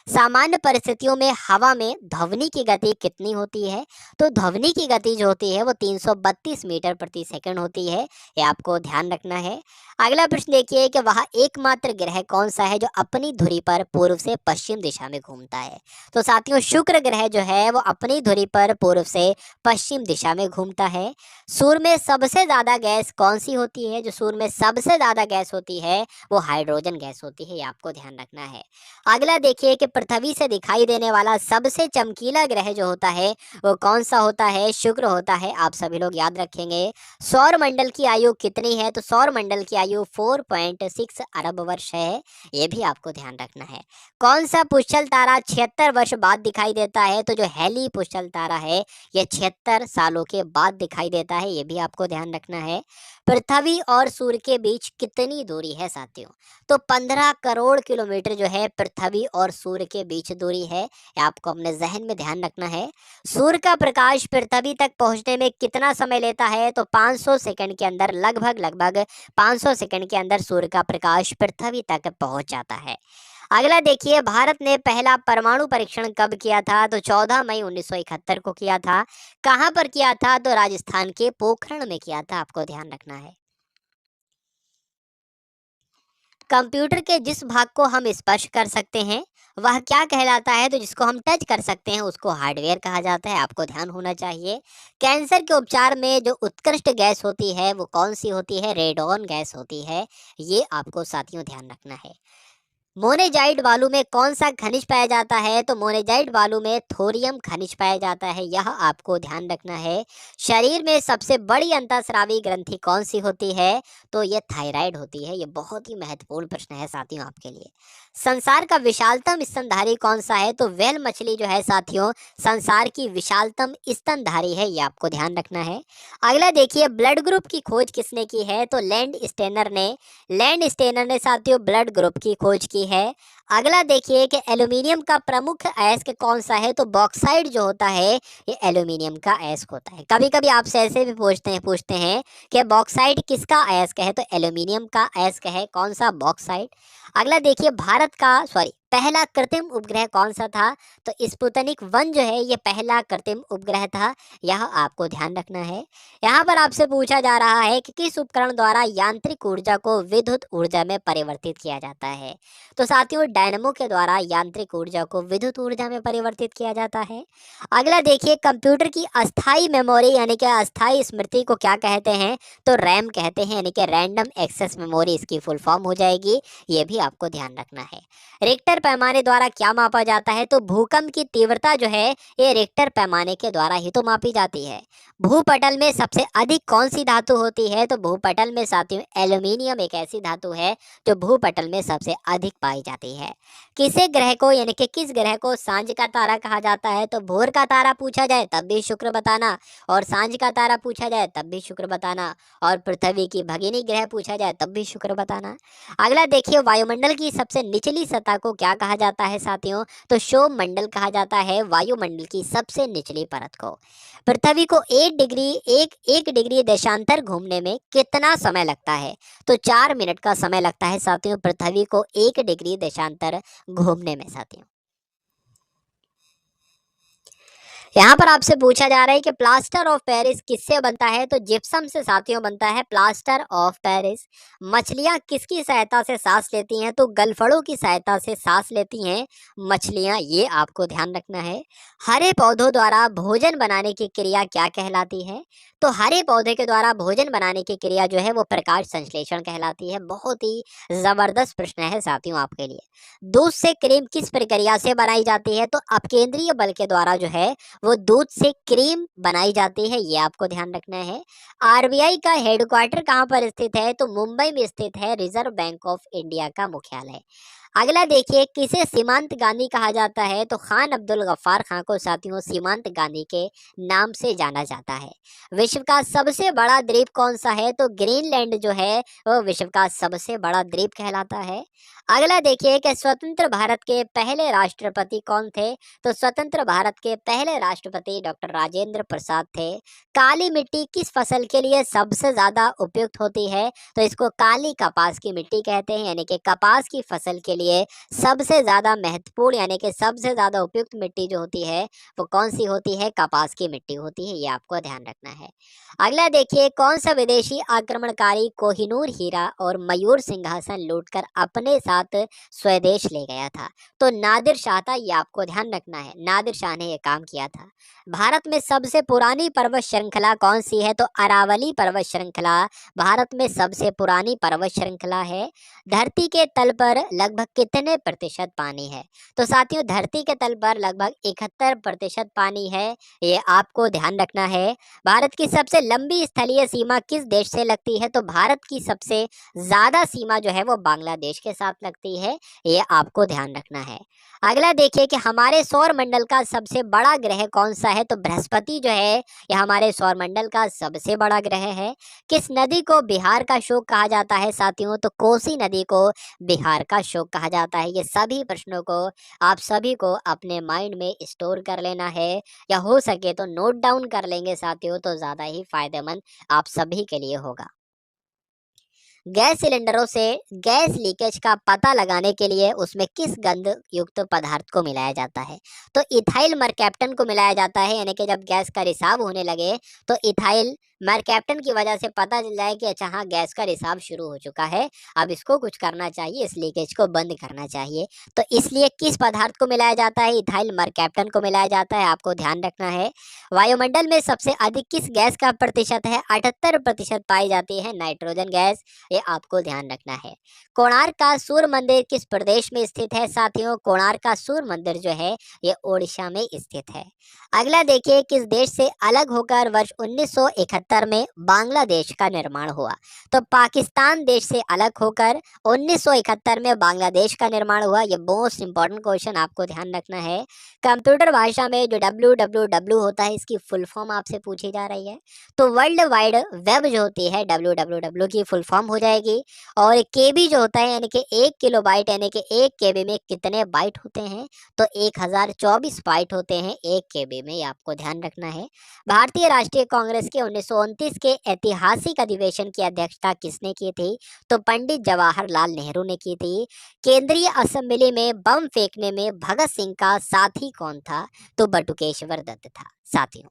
सामान्य परिस्थितियों में हवा में ध्वनि की गति कितनी होती है? तो ध्वनि की गति जो होती है वो 332 मीटर प्रति सेकंड होती है, ये आपको ध्यान रखना है। अगला प्रश्न देखिए कि वह एकमात्र ग्रह कौन सा है जो अपनी धुरी पर पूर्व से पश्चिम दिशा में घूमता है? तो साथियों, शुक्र ग्रह जो है वो अपनी धुरी पर पूर्व से पश्चिम दिशा में घूमता है। सूर्य में सबसे ज्यादा गैस कौन सी होती है? जो सूर्य में सबसे ज्यादा गैस होती है वो हाइड्रोजन गैस होती है, ये आपको ध्यान रखना है। अगला देखिए कि पृथ्वी से दिखाई देने वाला सबसे चमकीला ग्रह जो होता है वो कौन सा होता है? शुक्र होता है, आप सभी लोग याद रखेंगे। सौर मंडल की आयु कितनी है? तो सौर मंडल की आयु 4.6 अरब वर्ष है, ये भी आपको ध्यान रखना है। कौन सा पुष्कल तारा 76 वर्ष बाद दिखाई देता है? तो जो हेली पुष्कल तारा है ये 76 सालों के बाद दिखाई देता है, ये भी आपको ध्यान रखना है। पृथ्वी और सूर्य के बीच कितनी दूरी है साथियों? तो 15 करोड़ किलोमीटर जो है पृथ्वी और सूर्य के बीच दूरी है, ये आपको अपने जहन में ध्यान रखना है। सूर्य का प्रकाश पृथ्वी तक पहुंचने में कितना समय लेता है? तो 500 सेकंड के अंदर, लगभग 500 सेकंड के अंदर सूर्य का प्रकाश पृथ्वी तक पहुंच जाता है। अगला देखिए, भारत ने पहला परमाणु परीक्षण कब किया था? तो 14 मई 1971 को किया था। कहां पर किया था? तो राजस्थान के पोखरण में किया था, आपको ध्यान रखना है। कंप्यूटर के जिस भाग को हम स्पर्श कर सकते हैं वह क्या कहलाता है? तो जिसको हम टच कर सकते हैं उसको हार्डवेयर कहा जाता है, आपको ध्यान होना चाहिए। कैंसर के उपचार में जो उत्कृष्ट गैस होती है वो कौन सी होती है? रेडॉन गैस होती है, ये आपको साथियों ध्यान रखना है। मोनेजाइट बालू में कौन सा खनिज पाया जाता है? तो मोनेजाइट बालू में थोरियम खनिज पाया जाता है, यह आपको ध्यान रखना है। शरीर में सबसे बड़ी अंतःस्रावी ग्रंथि कौन सी होती है? तो ये थायराइड होती है, ये बहुत ही महत्वपूर्ण प्रश्न है साथियों आपके लिए। संसार का विशालतम स्तनधारी कौन सा है? तो व्हेल मछली जो है साथियों संसार की विशालतम स्तनधारी है, ये आपको ध्यान रखना है। अगला देखिए, ब्लड ग्रुप की खोज किसने की है? तो लैंड स्टेनर ने साथियों ब्लड ग्रुप की खोज की है। अगला देखिए कि एल्यूमिनियम का प्रमुख अयस्क कौन सा है? तो बॉक्साइट जो होता है ये एल्यूमिनियम का अयस्क होता है। कभी कभी आपसे ऐसे भी पूछते हैं कि बॉक्साइट किसका अयस्क है? तो एल्यूमिनियम का अयस्क है, कौन सा? बॉक्साइट। अगला देखिए, पहला कृत्रिम उपग्रह कौन सा था? तो स्पुतनिक 1 जो है ये पहला कृत्रिम उपग्रह था, यह आपको ध्यान रखना है। यहाँ पर आपसे पूछा जा रहा है कि किस उपकरण द्वारा यांत्रिक ऊर्जा को विद्युत ऊर्जा में परिवर्तित किया जाता है? तो साथियों, डायनेमो के द्वारा यांत्रिक ऊर्जा को विद्युत ऊर्जा में परिवर्तित किया जाता है। अगला देखिए, कंप्यूटर की अस्थाई मेमोरी यानी कि अस्थाई स्मृति को क्या कहते हैं? तो रैम कहते हैं, यानी कि रैंडम एक्सेस मेमोरी इसकी फुल फॉर्म हो जाएगी, ये भी आपको ध्यान रखना है। रिक्टर पैमाने द्वारा क्या मापा जाता है? तो भूकंप की तीव्रता जो है ये रिक्टर पैमाने के द्वारा ही तो मापी जाती है। भूपटल में सबसे अधिक कौन सी धातु होती है? तो भूपटल में साथियों एल्यूमिनियम एक ऐसी धातु है जो भूपटल में सबसे अधिक पाई जाती है। किसे ग्रह को यानी कि किस ग्रह को सांझ का तारा कहा जाता है? तो भोर का तारा पूछा जाए तब भी शुक्र बताना, और सांझ का तारा पूछा जाए तब भी शुक्र बताना, और पृथ्वी की भगिनी ग्रह पूछा जाए तब भी शुक्र बताना। अगला देखिए, वायुमंडल की सबसे निचली सतह को क्या कहा जाता है साथियों? तो क्षोभ मंडल कहा जाता है वायुमंडल की सबसे निचली परत को। पृथ्वी को 1 डिग्री देशांतर घूमने में कितना समय लगता है? तो 4 मिनट का समय लगता है साथियों पृथ्वी को 1 डिग्री देशांतर घूमने में साथियों। यहाँ पर आपसे पूछा जा रहा है कि प्लास्टर ऑफ पेरिस किससे बनता है? तो जिप्सम से साथियों बनता है प्लास्टर ऑफ पेरिस। मछलियाँ किसकी सहायता से सांस लेती हैं? तो गलफड़ों की सहायता से सांस लेती हैं मछलियाँ, ये आपको ध्यान रखना है। हरे पौधों द्वारा भोजन बनाने की क्रिया क्या कहलाती है? तो हरे पौधे के द्वारा भोजन बनाने की क्रिया जो है वो प्रकाश संश्लेषण कहलाती है। बहुत ही जबरदस्त प्रश्न है साथियों आपके लिए। दूध से क्रीम किस प्रक्रिया से बनाई जाती है? तो अपकेंद्रीय बल के द्वारा जो है वो दूध से क्रीम बनाई जाती है, ये आपको ध्यान रखना है। आरबीआई का हेडक्वार्टर कहाँ पर स्थित है? तो मुंबई में स्थित है रिजर्व बैंक ऑफ इंडिया का मुख्यालय। अगला देखिए, किसे सीमांत गांधी कहा जाता है? तो खान अब्दुल गफ्फार खां को साथियों सीमांत गांधी के नाम से जाना जाता है। विश्व का सबसे बड़ा द्वीप कौन सा है? तो ग्रीनलैंड जो है वो विश्व का सबसे बड़ा द्वीप कहलाता है। अगला देखिए कि स्वतंत्र भारत के पहले राष्ट्रपति कौन थे? तो स्वतंत्र भारत के पहले राष्ट्रपति डॉक्टर राजेंद्र प्रसाद थे। काली मिट्टी किस फसल के लिए सबसे ज्यादा उपयुक्त होती है? तो इसको काली कपास की मिट्टी कहते हैं, यानी कि कपास की फसल के लिए सबसे ज्यादा महत्वपूर्ण यानी कि सबसे ज्यादा उपयुक्त मिट्टी जो होती है वो कौन सी होती है? कपास की मिट्टी होती है, ये आपको ध्यान रखना है। अगला देखिए, कौन सा विदेशी आक्रमणकारी कोहिनूर हीरा और मयूर सिंहासन लूटकर अपने साथ स्वदेश ले गया था? तो नादिर शाह था, ये आपको ध्यान रखना है, नादिर शाह ने यह काम किया था। भारत में सबसे पुरानी पर्वत श्रृंखला कौन सी है? तो अरावली पर्वत श्रृंखला भारत में सबसे पुरानी पर्वत श्रृंखला है। धरती के तल पर लगभग कितने प्रतिशत पानी है? तो साथियों, धरती के तल पर लगभग 71% पानी है, ये आपको ध्यान रखना है। भारत की सबसे लंबी स्थलीय सीमा किस देश से लगती है? तो भारत की सबसे ज्यादा सीमा जो है वो बांग्लादेश के साथ लगती है, ये आपको ध्यान रखना है। अगला देखिए कि हमारे सौर मंडल का सबसे बड़ा ग्रह कौन सा है? तो बृहस्पति जो है ये हमारे सौर मंडल का सबसे बड़ा ग्रह है। किस नदी को बिहार का शोक कहा जाता है साथियों? तो कोसी नदी को बिहार का शोक कहा जाता है। ये सभी प्रश्नों को आप सभी को अपने माइंड में स्टोर कर लेना है, या हो सके तो नोट डाउन कर लेंगे साथियों, तो ज़्यादा ही फायदेमंद आप सभी के लिए होगा। गैस सिलेंडरों से गैस लीकेज का पता लगाने के लिए उसमें किस गंध युक्त पदार्थ को मिलाया जाता है? तो इथाइल मरकैप्टन को मिलाया जाता है, यानी कि जब गैस का रिसाव होने लगे तो इथाइल मरकैप्टन की वजह से पता चल जाए कि अच्छा हाँ, गैस का रिसाव शुरू हो चुका है, अब इसको कुछ करना चाहिए, इस लीकेज को बंद करना चाहिए। तो इसलिए किस पदार्थ को मिलाया जाता है? इथाइल मरकैप्टन को मिलाया जाता है, आपको ध्यान रखना है। वायुमंडल में सबसे अधिक किस गैस का प्रतिशत है? 78% पाई जाती है नाइट्रोजन गैस, ये आपको ध्यान रखना है। कोणार्क का सूर्य मंदिर किस प्रदेश में स्थित है साथियों? कोणार्क का सूर्य मंदिर जो है ये ओडिशा में स्थित है। अगला देखिए, किस देश से अलग होकर वर्ष 1971 में बांग्लादेश का निर्माण हुआ? तो पाकिस्तान देश से अलग होकर 1971 में बांग्लादेश का निर्माण हुआ। ये मोस्ट इंपॉर्टेंट क्वेश्चन आपको ध्यान रखना है। कंप्यूटर भाषा में जो www होता है इसकी फुल फॉर्म आपसे पूछी जा रही है, तो वर्ल्ड वाइड वेब जो होती है www की फुल फॉर्म हो जाएगी। और केबी जो होता है यानी कि 1 किलोबाइट यानी कि 1 केबी में कितने बाइट होते हैं? तो 1024 बाइट होते हैं 1 केबी में, ये आपको ध्यान रखना है। भारतीय राष्ट्रीय कांग्रेस के 1929 के ऐतिहासिक अधिवेशन की अध्यक्षता किसने की थी? तो पंडित जवाहरलाल नेहरू ने की थी। केंद्रीय असेंबली में बम फेंकने में भगत सिंह का साथी कौन था? तो बटुकेश्वर दत्त था। साथियों,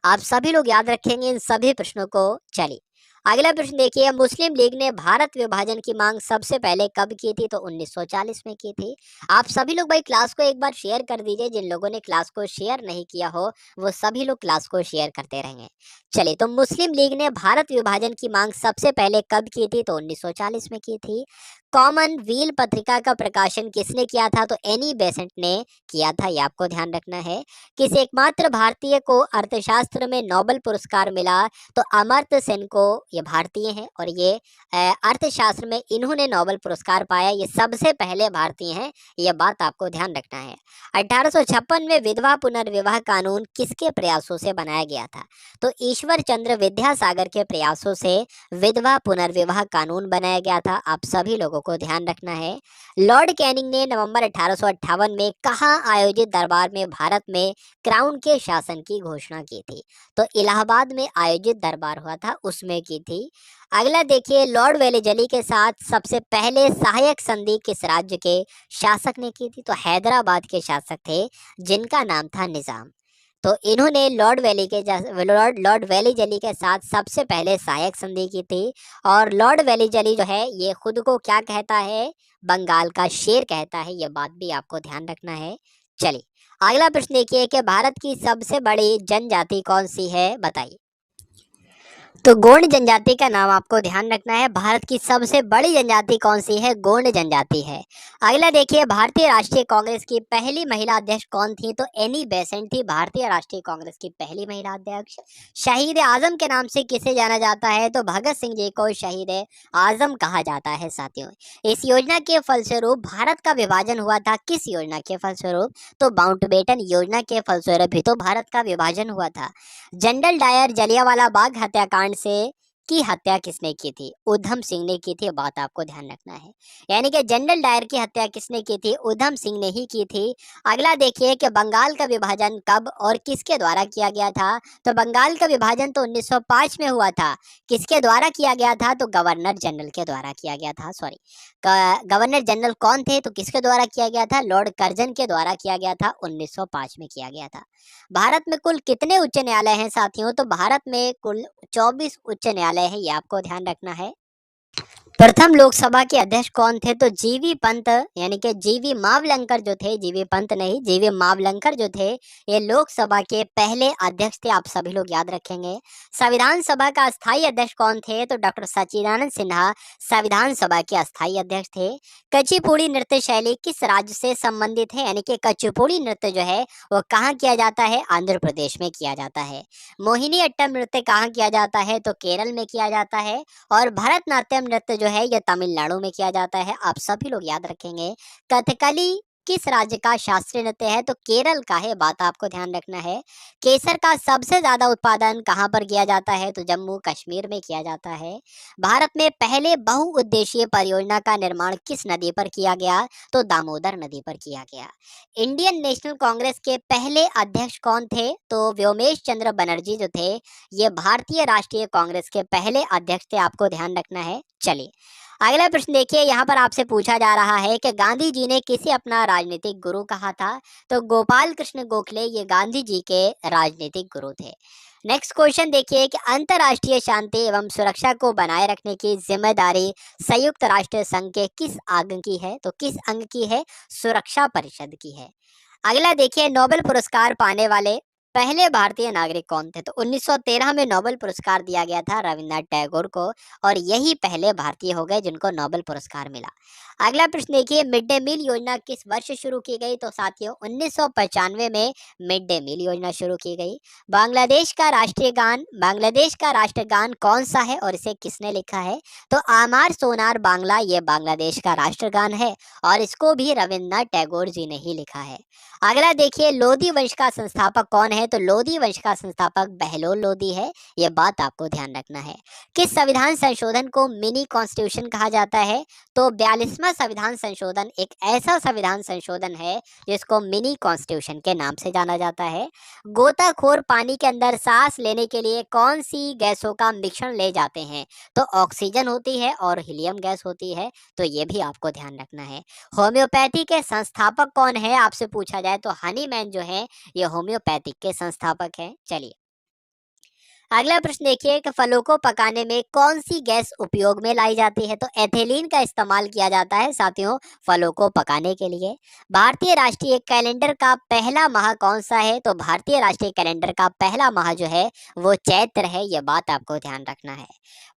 आप सभी लोग याद रखेंगे इन सभी प्रश्नों को। चलिए अगला प्रश्न देखिए, मुस्लिम लीग ने भारत विभाजन की मांग सबसे पहले कब की थी? तो 1940 में की थी। आप सभी लोग भाई क्लास को एक बार शेयर कर दीजिए, जिन लोगों ने क्लास को शेयर नहीं किया हो वो सभी लोग क्लास को शेयर करते रहेंगे। चलिए, तो मुस्लिम लीग ने भारत विभाजन की मांग सबसे पहले कब की थी? तो 1940 में की थी। कॉमन व्हील पत्रिका का प्रकाशन किसने किया था? तो एनी बेसेंट ने किया था, ये आपको ध्यान रखना है। किस एकमात्र भारतीय को अर्थशास्त्र में नोबेल पुरस्कार मिला? तो अमर्त्य सेन को, ये भारतीय हैं और ये अर्थशास्त्र में इन्होंने नोबेल पुरस्कार पाया, ये सबसे पहले भारतीय हैं, ये बात आपको ध्यान रखना है। 1856 में विधवा पुनर्विवाह कानून किसके प्रयासों से बनाया गया था? तो ईश्वर चंद्र विद्यासागर के प्रयासों से विधवा पुनर्विवाह कानून बनाया गया था, आप सभी लोगों को ध्यान रखना है। लॉर्ड कैनिंग ने नवंबर 1858 में कहाँ आयोजित दरबार में भारत में क्राउन के शासन की घोषणा की थी? तो इलाहाबाद में आयोजित दरबार हुआ था, उसमें की थी। अगला देखिए, लॉर्ड वेलेजली के साथ सबसे पहले सहायक संधि किस राज्य के शासक ने की थी? तो हैदराबाद के शासक थे जिनका नाम था निजाम। तो इन्होंने लॉर्ड वेलीजली के साथ सबसे पहले सहायक संधि की थी। और लॉर्ड वेलीजली जो है ये खुद को क्या कहता है? बंगाल का शेर कहता है, ये बात भी आपको ध्यान रखना है। चलिए अगला प्रश्न देखिए कि भारत की सबसे बड़ी जनजाति कौन सी है, बताइए। तो गोंड जनजाति का नाम आपको ध्यान रखना है। भारत की सबसे बड़ी जनजाति कौन सी है? गोंड जनजाति है। अगला देखिए, भारतीय राष्ट्रीय कांग्रेस की पहली महिला अध्यक्ष कौन थी? तो एनी बेसेंट थी भारतीय राष्ट्रीय कांग्रेस की पहली महिला अध्यक्ष। शहीद आजम के नाम से किसे जाना जाता है? तो भगत सिंह जी को शहीद आजम कहा जाता है साथियों। इस योजना के फलस्वरूप भारत का विभाजन हुआ था। किस योजना के फलस्वरूप? तो माउंटबेटन योजना के फलस्वरूप ही तो भारत का विभाजन हुआ था। जनरल डायर जलियांवाला बाग हत्याकांड से की हत्या किसने की थी? उधम सिंह ने की थी। बात आपको ध्यान रखना है। यानी कि जनरल डायर की हत्या किसने की थी? उधम सिंह ने ही की थी। अगला देखिए कि बंगाल का विभाजन कब और किसके द्वारा किया गया था? तो बंगाल का विभाजन तो 1905 में हुआ था। किसके द्वारा किया गया था? तो गवर्नर जनरल के द्वारा किया गया था। सॉरी, गवर्नर जनरल कौन थे? तो किसके द्वारा किया गया था? लॉर्ड कर्जन के द्वारा किया गया था। 1905 में किया गया था। भारत में कुल कितने उच्च न्यायालय हैं साथियों? तो भारत में कुल 24 उच्च न्यायालय है। ये आपको ध्यान रखना है। प्रथम लोकसभा के अध्यक्ष कौन थे? तो जीवी पंत, यानी कि जीवी मावलंकर जो थे, जीवी पंत नहीं, जीवी मावलंकर जो थे, ये लोकसभा के पहले अध्यक्ष थे। आप सभी लोग याद रखेंगे। संविधान सभा का अस्थायी अध्यक्ष कौन थे? तो डॉक्टर सच्चिदानंद सिन्हा संविधान सभा के अस्थायी अध्यक्ष थे। कुचिपुड़ी नृत्य शैली किस राज्य से संबंधित है? यानी कि कुचिपुड़ी नृत्य जो है वो कहाँ किया जाता है? आंध्र प्रदेश में किया जाता है। मोहिनी अट्टम नृत्य कहाँ किया जाता है? तो केरल में किया जाता है। और भरतनाट्यम नृत्य जो है यह तमिलनाडु में किया जाता है। आप सभी लोग याद रखेंगे। कथकली किस राज्य का शास्त्रीय नृत्य है? तो केरल का है। बात आपको ध्यान रखना है। केसर का सबसे ज्यादा उत्पादन कहाँ पर किया जाता है? तो जम्मू कश्मीर में किया जाता है। भारत में पहले बहुउद्देशीय परियोजना का निर्माण किस नदी पर किया गया? तो दामोदर नदी पर किया गया। इंडियन नेशनल कांग्रेस के पहले अध्यक्ष कौन थे? तो व्योमेश चंद्र बनर्जी जो थे, ये भारतीय राष्ट्रीय कांग्रेस के पहले अध्यक्ष थे। आपको ध्यान रखना है। चलिए अगला प्रश्न देखिए, यहाँ पर आपसे पूछा जा रहा है कि गांधी जी ने किसे अपना राजनीतिक गुरु कहा था? तो गोपाल कृष्ण गोखले ये गांधी जी के राजनीतिक गुरु थे। नेक्स्ट क्वेश्चन देखिए कि अंतर्राष्ट्रीय शांति एवं सुरक्षा को बनाए रखने की जिम्मेदारी संयुक्त राष्ट्र संघ के किस अंग की है? तो किस अंग की है? सुरक्षा परिषद की है। अगला देखिए, नोबेल पुरस्कार पाने वाले पहले भारतीय नागरिक कौन थे? तो 1913 में नोबेल पुरस्कार दिया गया था रविन्द्रनाथ टैगोर को, और यही पहले भारतीय हो गए जिनको नोबेल पुरस्कार मिला। अगला प्रश्न देखिए, मिड डे मील योजना किस वर्ष शुरू की गई? तो साथियों 1995 में मिड डे मील योजना शुरू की गई। बांग्लादेश का राष्ट्रगान कौन सा है और इसे किसने लिखा है? तो आमार सोनार बांग्ला ये बांग्लादेश का राष्ट्रगान है, और इसको भी रविन्द्रनाथ टैगोर जी ने ही लिखा है। अगला देखिए, लोधी वंश का संस्थापक कौन है? तो लोधी वंश का संस्थापक बहलोल लोधी है। यह बात आपको ध्यान रखना है। किस संविधान संशोधन को मिनी कॉन्स्टिट्यूशन कहा जाता है? तो 42वां संविधान संशोधन एक ऐसा संविधान संशोधन है जिसको मिनी कॉन्स्टिट्यूशन के नाम से जाना जाता है। गोताखोर पानी के अंदर सांस लेने के लिए कौन सी गैसों का मिश्रण ले जाते हैं? तो ऑक्सीजन होती है और हीलियम गैस होती है। तो ये भी आपको ध्यान रखना है। होम्योपैथी के संस्थापक कौन है? आपसे पूछा जाए तो हनीमैन जो है ये होम्योपैथिक के संस्थापक हैं। चलिए अगला प्रश्न देखिए कि फलों को पकाने में कौन सी गैस उपयोग में लाई जाती है? तो एथिलीन का इस्तेमाल किया जाता है साथियों फलों को पकाने के लिए। भारतीय राष्ट्रीय कैलेंडर का पहला माह कौन सा है? तो भारतीय राष्ट्रीय कैलेंडर का पहला माह जो है वो चैत्र है। यह बात आपको ध्यान रखना है।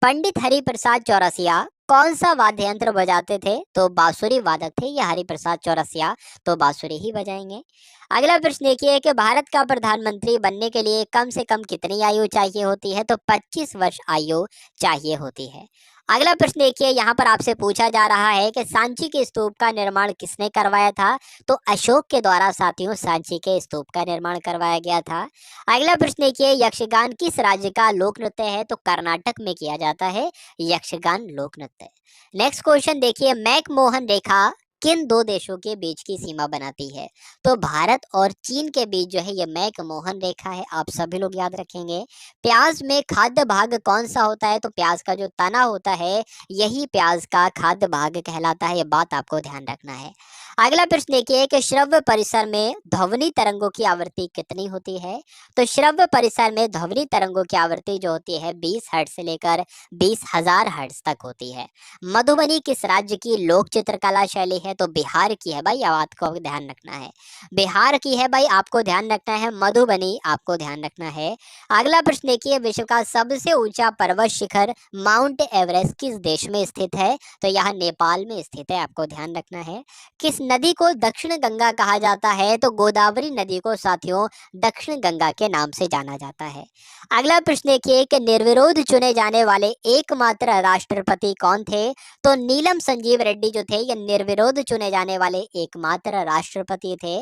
पंडित हरिप्रसाद चौरसिया कौन सा वाद्य यंत्र बजाते थे? तो बांसुरी वादक थे ये हरिप्रसाद चौरसिया, तो बांसुरी ही बजाएंगे। अगला प्रश्न देखिए कि भारत का प्रधानमंत्री बनने के लिए कम से कम कितनी आयु चाहिए होती है? तो 25 वर्ष आयु चाहिए होती है। अगला प्रश्न देखिए, यहाँ पर आपसे पूछा जा रहा है कि सांची के स्तूप का निर्माण किसने करवाया था? तो अशोक के द्वारा साथियों सांची के स्तूप का निर्माण करवाया गया था। अगला प्रश्न देखिए, यक्षगान किस राज्य का लोक नृत्य है? तो कर्नाटक में किया जाता है यक्षगान लोक नृत्य। नेक्स्ट क्वेश्चन देखिए, मैकमोहन रेखा किन दो देशों के बीच की सीमा बनाती है? तो भारत और चीन के बीच जो है ये मैकमोहन रेखा है। आप सभी लोग याद रखेंगे। प्याज में खाद्य भाग कौन सा होता है? तो प्याज का जो तना होता है यही प्याज का खाद्य भाग कहलाता है। ये बात आपको ध्यान रखना है। अगला प्रश्न देखिए कि श्रव्य परिसर में ध्वनि तरंगों की आवृत्ति कितनी होती है। तो श्रव्य परिसर में ध्वनि तरंगों की आवृत्ति जो होती है 20 हर्ट्ज से लेकर 20,000 हर्ट्ज तक होती है। मधुबनी किस राज्य की लोक चित्रकला शैली है। तो बिहार की है भाई, बात को ध्यान रखना है, बिहार की है भाई, आपको ध्यान रखना है, मधुबनी आपको ध्यान रखना है। अगला प्रश्न देखिए विश्व का सबसे ऊंचा पर्वत शिखर माउंट एवरेस्ट किस देश में स्थित है। तो यह नेपाल में स्थित है, आपको ध्यान रखना है। किस नदी को दक्षिण गंगा कहा जाता है। तो गोदावरी नदी को साथियों दक्षिण गंगा के नाम से जाना जाता है। अगला प्रश्न देखिए कि निर्विरोध चुने जाने वाले एकमात्र राष्ट्रपति कौन थे। तो नीलम संजीव रेड्डी जो थे ये निर्विरोध चुने जाने वाले एकमात्र राष्ट्रपति थे।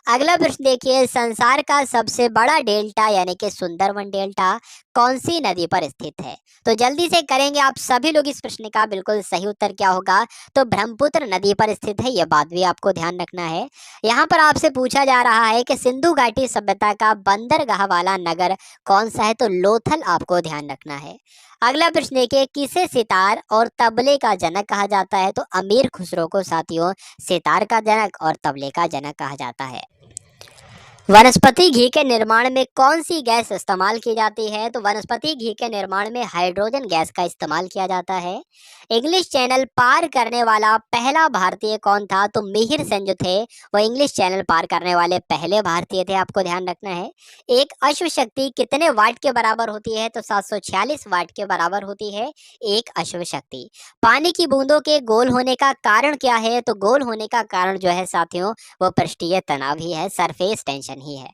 अगला प्रश्न देखिए संसार का सबसे बड़ा डेल्टा यानी कि सुंदरवन डेल्टा कौन सी नदी पर स्थित है। तो जल्दी से करेंगे आप सभी लोग इस प्रश्न का बिल्कुल सही उत्तर क्या होगा। तो ब्रह्मपुत्र नदी पर स्थित है, यह बात भी आपको ध्यान रखना है। यहाँ पर आपसे पूछा जा रहा है कि सिंधु घाटी सभ्यता का बंदरगाह वाला नगर कौन सा है। तो लोथल आपको ध्यान रखना है। अगला प्रश्न देखिए किसे सितार और तबले का जनक कहा जाता है। तो अमीर खुसरो को साथियों सितार का जनक और तबले का जनक कहा जाता है। वनस्पति घी के निर्माण में कौन सी गैस इस्तेमाल की जाती है। तो वनस्पति घी के निर्माण में हाइड्रोजन गैस का इस्तेमाल किया जाता है। इंग्लिश चैनल पार करने वाला पहला भारतीय कौन था। तो मिहिर सेन जो थे वो इंग्लिश चैनल पार करने वाले पहले भारतीय थे, आपको ध्यान रखना है। एक अश्व शक्ति कितने वाट के बराबर होती है। तो 746 वाट के बराबर होती है एक अश्व शक्ति। पानी की बूंदों के गोल होने का कारण क्या है। तो गोल होने का कारण जो है साथियों वो पृष्ठीय तनाव ही है, सरफेस टेंशन ही है।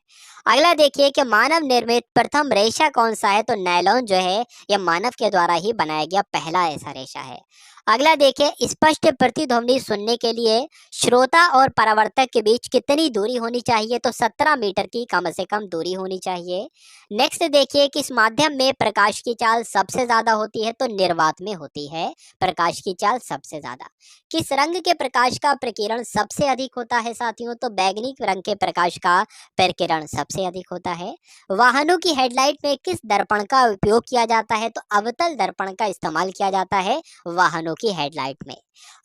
अगला देखिए कि मानव निर्मित प्रथम रेशा कौन सा है। तो नायलॉन जो है यह मानव के द्वारा ही बनाया गया पहला ऐसा रेशा है। अगला देखिए स्पष्ट प्रतिध्वनि सुनने के लिए श्रोता और परावर्तक के बीच कितनी दूरी होनी चाहिए। तो 17 मीटर की कम से कम दूरी होनी चाहिए। नेक्स्ट देखिए किस माध्यम में प्रकाश की चाल सबसे ज्यादा होती है। तो निर्वात में होती है प्रकाश की चाल सबसे ज्यादा। किस रंग के प्रकाश का प्रकीर्णन सबसे अधिक होता है साथियों। तो बैगनी रंग के प्रकाश का प्रकीर्णन सबसे अधिक होता है। वाहनों की हेडलाइट में किस दर्पण का उपयोग किया जाता है। तो अवतल दर्पण का इस्तेमाल किया जाता है वाहनों की हेडलाइट में।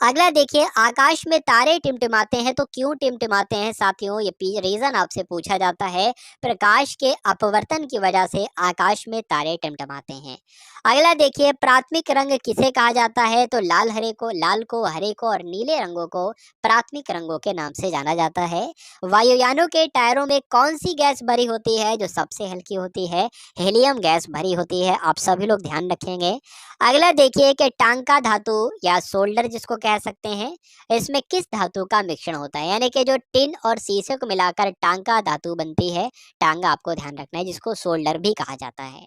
अगला देखिए आकाश में तारे टिमटिमाते हैं तो क्यों टिमटिमाते हैं साथियों, ये रीजन आपसे पूछा जाता है। प्रकाश के अपवर्तन की वजह से आकाश में तारे टिमटिमाते हैं। अगला देखिए प्राथमिक रंग किसे कहा जाता है। तो लाल को हरे को और नीले रंगों को प्राथमिक रंगों के नाम से जाना जाता है। वायुयानों के टायरों में कौन सी गैस भरी होती है। जो सबसे हल्की होती है हीलियम गैस भरी होती है, आप सभी लोग ध्यान रखेंगे। अगला देखिए कि टांका धातु या सोल्डर जिसको कह सकते हैं, इसमें किस धातु का मिश्रण होता है। यानी कि जो टिन और शीशे को मिलाकर टांका धातु बनती है, टांगा आपको ध्यान रखना है, जिसको सोल्डर भी कहा जाता है।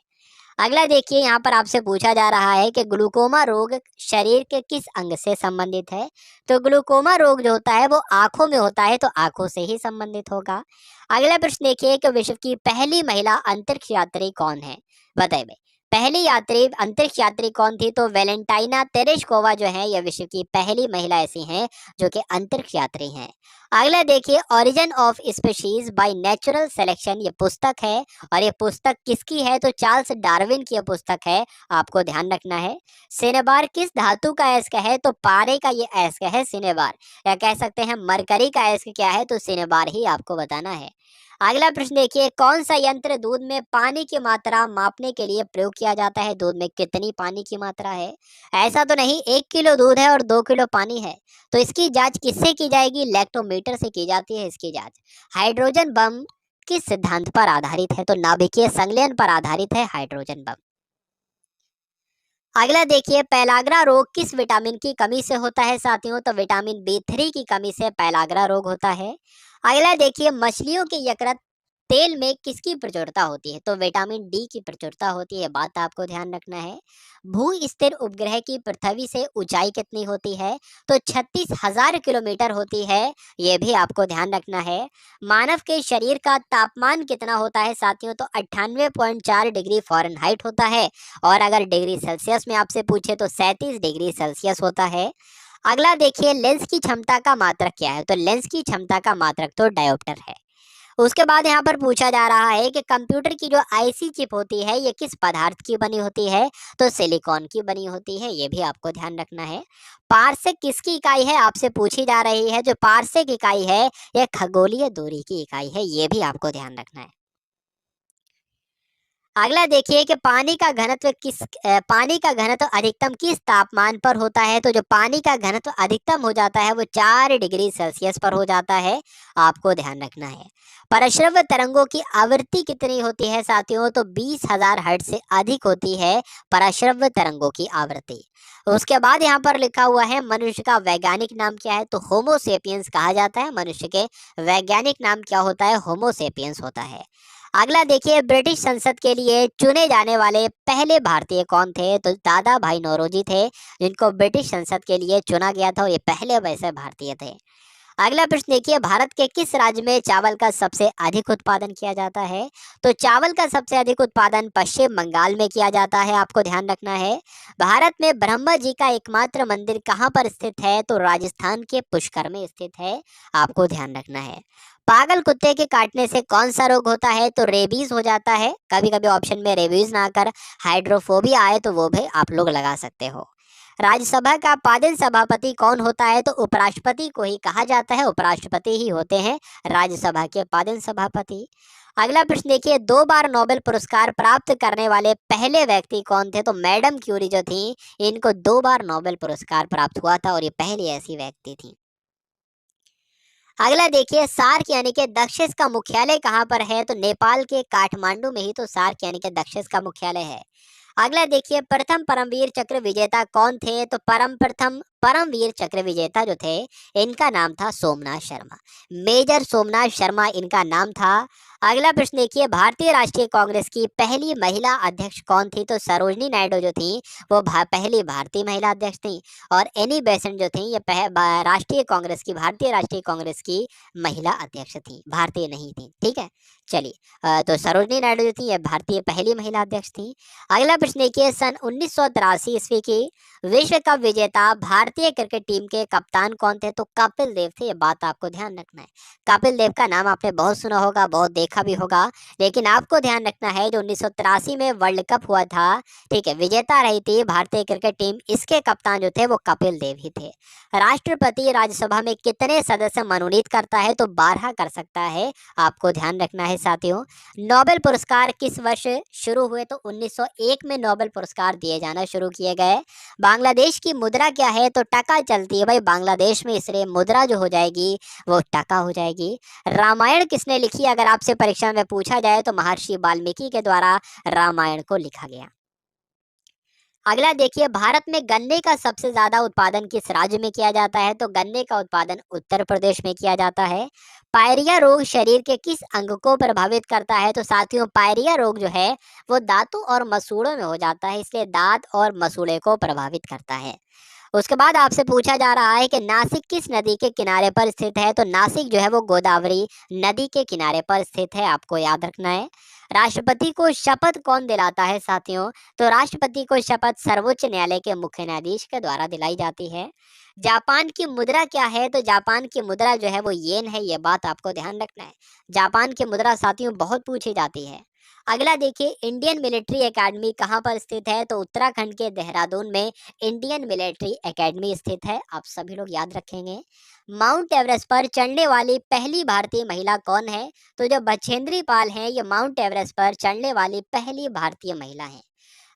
अगला देखिए यहाँ पर आपसे पूछा जा रहा है कि ग्लूकोमा रोग शरीर के किस अंग से संबंधित है। तो ग्लूकोमा रोग जो होता है वो आंखों में होता है, तो आंखों से ही संबंधित होगा। अगला प्रश्न देखिए कि विश्व की पहली महिला अंतरिक्ष यात्री कौन है, बताइए। पहली यात्री अंतरिक्ष यात्री कौन थी। तो वेलेंटाइना तेरेश्कोवा जो है यह विश्व की पहली महिला ऐसी हैं जो कि अंतरिक्ष यात्री हैं। अगला देखिए origin of species by natural selection ये पुस्तक है, और ये पुस्तक किसकी है। तो चार्ल्स डार्विन की यह पुस्तक है, आपको ध्यान रखना है। सिनेबार किस धातु का अयस्क है। तो पारे का ये अयस्क है सिनेबार, या कह सकते हैं मरकरी का अयस्क क्या है। तो सिनेबार ही आपको बताना है। अगला प्रश्न देखिए कौन सा यंत्र दूध में पानी की मात्रा मापने के लिए प्रयोग किया जाता है। दूध में कितनी पानी की मात्रा है। ऐसा तो नहीं 1 किलो दूध है और 2 किलो पानी है, तो इसकी जांच किससे की जाएगी। लैक्टोमीटर से की जाती है इसकी जांच। हाइड्रोजन बम किस सिद्धांत पर आधारित है। तो नाभिकीय संलयन पर आधारित है हाइड्रोजन बम। अगला देखिए पेलाग्रा रोग किस विटामिन की कमी से होता है साथियों। तो विटामिन B3 की कमी से पेलाग्रा रोग होता है। अगला देखिए मछलियों के यकृत तेल में किसकी प्रचुरता होती है। तो विटामिन डी की प्रचुरता होती है, बात आपको ध्यान रखना है। भू स्थिर उपग्रह की पृथ्वी से ऊंचाई कितनी होती है। तो 36,000 किलोमीटर होती है, ये भी आपको ध्यान रखना है। मानव के शरीर का तापमान कितना होता है साथियों। तो 98.4 डिग्री फ़ारेनहाइट होता है, और अगर डिग्री सेल्सियस में आपसे पूछे तो 37 डिग्री सेल्सियस होता है। अगला देखिए लेंस की क्षमता का मात्रक क्या है। तो लेंस की क्षमता का मात्रक तो डायोप्टर है। उसके बाद यहाँ पर पूछा जा रहा है कि कंप्यूटर की जो आईसी चिप होती है ये किस पदार्थ की बनी होती है, तो सिलिकॉन की बनी होती है, ये भी आपको ध्यान रखना है। पारसेक किसकी इकाई है, आपसे पूछी जा रही है। जो पारसेक इकाई है यह खगोलीय दूरी की इकाई है, ये भी आपको ध्यान रखना है। अगला देखिए कि पानी का घनत्व अधिकतम किस तापमान पर होता है, तो जो पानी का घनत्व अधिकतम हो जाता है वो 4 डिग्री सेल्सियस पर हो जाता है, आपको ध्यान रखना है। परश्रव्य तरंगों की आवृत्ति कितनी होती है साथियों, तो 20,000 हर्ट्ज से अधिक होती है परश्रव्य तरंगों की आवृत्ति। उसके बाद यहाँ पर लिखा हुआ है मनुष्य का वैज्ञानिक नाम क्या है, तो होमोसेपियंस कहा जाता है। मनुष्य के वैज्ञानिक नाम क्या होता है, होमोसेपियंस होता है। अगला देखिए, ब्रिटिश संसद के लिए चुने जाने वाले पहले भारतीय कौन थे, तो दादा भाई नौरोजी थे, जिनको ब्रिटिश संसद के लिए चुना गया था और ये पहले वैसे भारतीय थे। अगला प्रश्न देखिए, भारत के किस राज्य में चावल का सबसे अधिक उत्पादन किया जाता है, तो चावल का सबसे अधिक उत्पादन पश्चिम बंगाल में किया जाता है, आपको ध्यान रखना है। भारत में ब्रह्मा जी का एकमात्र मंदिर कहाँ पर स्थित है, तो राजस्थान के पुष्कर में स्थित है, आपको ध्यान रखना है। पागल कुत्ते के काटने से कौन सा रोग होता है, तो रेबीज हो जाता है। कभी कभी ऑप्शन में रेबीज ना कर हाइड्रोफोबिया आए तो वो भी आप लोग लगा सकते हो। राज्यसभा का पादेन सभापति कौन होता है, तो उपराष्ट्रपति को ही कहा जाता है, उपराष्ट्रपति ही होते हैं राज्यसभा के पादेन सभापति। अगला प्रश्न देखिए, 2 बार नोबेल पुरस्कार प्राप्त करने वाले पहले व्यक्ति कौन थे, तो मैडम क्यूरी जो थी इनको 2 बार नोबेल पुरस्कार प्राप्त हुआ था और ये पहली ऐसी व्यक्ति थी। अगला देखिए, सार्क यानी कि दक्षिण का मुख्यालय कहाँ पर है, तो नेपाल के काठमांडू में ही तो सार्क यानी कि दक्षिण का मुख्यालय है। अगला देखिए, प्रथम परमवीर चक्र विजेता कौन थे, तो प्रथम परमवीर चक्र विजेता जो थे इनका नाम था सोमनाथ शर्मा, मेजर सोमनाथ शर्मा इनका नाम था। अगला प्रश्न देखिए, भारतीय राष्ट्रीय कांग्रेस की पहली महिला अध्यक्ष कौन थी, तो सरोजनी नायडू जो थी वो पहली भारतीय महिला अध्यक्ष थी। और एनी बेसेंट जो थी ये भारतीय राष्ट्रीय कांग्रेस की महिला अध्यक्ष थी, भारतीय नहीं थी। ठीक है, चलिए, तो सरोजनी नायडू जो थी ये भारतीय पहली महिला अध्यक्ष थी। अगला प्रश्न देखिए, सन 1983 ईस्वी की विश्व कप विजेता भारतीय क्रिकेट टीम के कप्तान कौन थे, तो कपिल देव थे, ये बात आपको ध्यान रखना है। कपिल देव का नाम आपने बहुत सुना होगा, बहुत देखा भी होगा, लेकिन आपको ध्यान रखना है जो 1983 में वर्ल्ड कप हुआ था, ठीक है, विजेता रही थी भारतीय क्रिकेट टीम, इसके कप्तान जो थे वो कपिल देव ही थे। राष्ट्रपति राज्यसभा में कितने सदस्य मनोनीत करता है, तो 12 कर सकता है, आपको ध्यान रखना है साथियों। नोबेल पुरस्कार किस वर्ष शुरू हुए, तो 1901 में नोबेल पुरस्कार दिए जाना शुरू किए गए। बांग्लादेश की मुद्रा क्या है, तो टका चलती है भाई बांग्लादेश में, इसलिए मुद्रा जो हो जाएगी वो टका हो जाएगी। रामायण किसने लिखी, अगर आपसे परीक्षा में पूछा जाए तो महर्षि वाल्मीकि के द्वारा रामायण को लिखा गया। अगला देखिए, भारत में गन्ने का सबसे ज्यादा उत्पादन किस राज्य में किया जाता है, तो गन्ने का उत्पादन उत्तर प्रदेश में किया जाता है। पायरिया रोग शरीर के किस अंग को प्रभावित करता है, तो साथियों पायरिया रोग जो है वो दांतों और मसूड़ों में हो जाता है, इसलिए दांत और मसूड़े को प्रभावित करता है। उसके बाद आपसे पूछा जा रहा है कि नासिक किस नदी के किनारे पर स्थित है, तो नासिक जो है वो गोदावरी नदी के किनारे पर स्थित है, आपको याद रखना है। राष्ट्रपति को शपथ कौन दिलाता है साथियों, तो राष्ट्रपति को शपथ सर्वोच्च न्यायालय के मुख्य न्यायाधीश के द्वारा दिलाई जाती है। जापान की मुद्रा क्या है, तो जापान की मुद्रा जो है वो येन है, ये बात आपको ध्यान रखना है। जापान की मुद्रा साथियों बहुत पूछी जाती है। अगला देखिए, इंडियन मिलिट्री एकेडमी कहाँ पर स्थित है, तो उत्तराखंड के देहरादून में इंडियन मिलिट्री एकेडमी स्थित है, आप सभी लोग याद रखेंगे। माउंट एवरेस्ट पर चढ़ने वाली पहली भारतीय महिला कौन है, तो जो बछेंद्री पाल हैं ये माउंट एवरेस्ट पर चढ़ने वाली पहली भारतीय महिला है।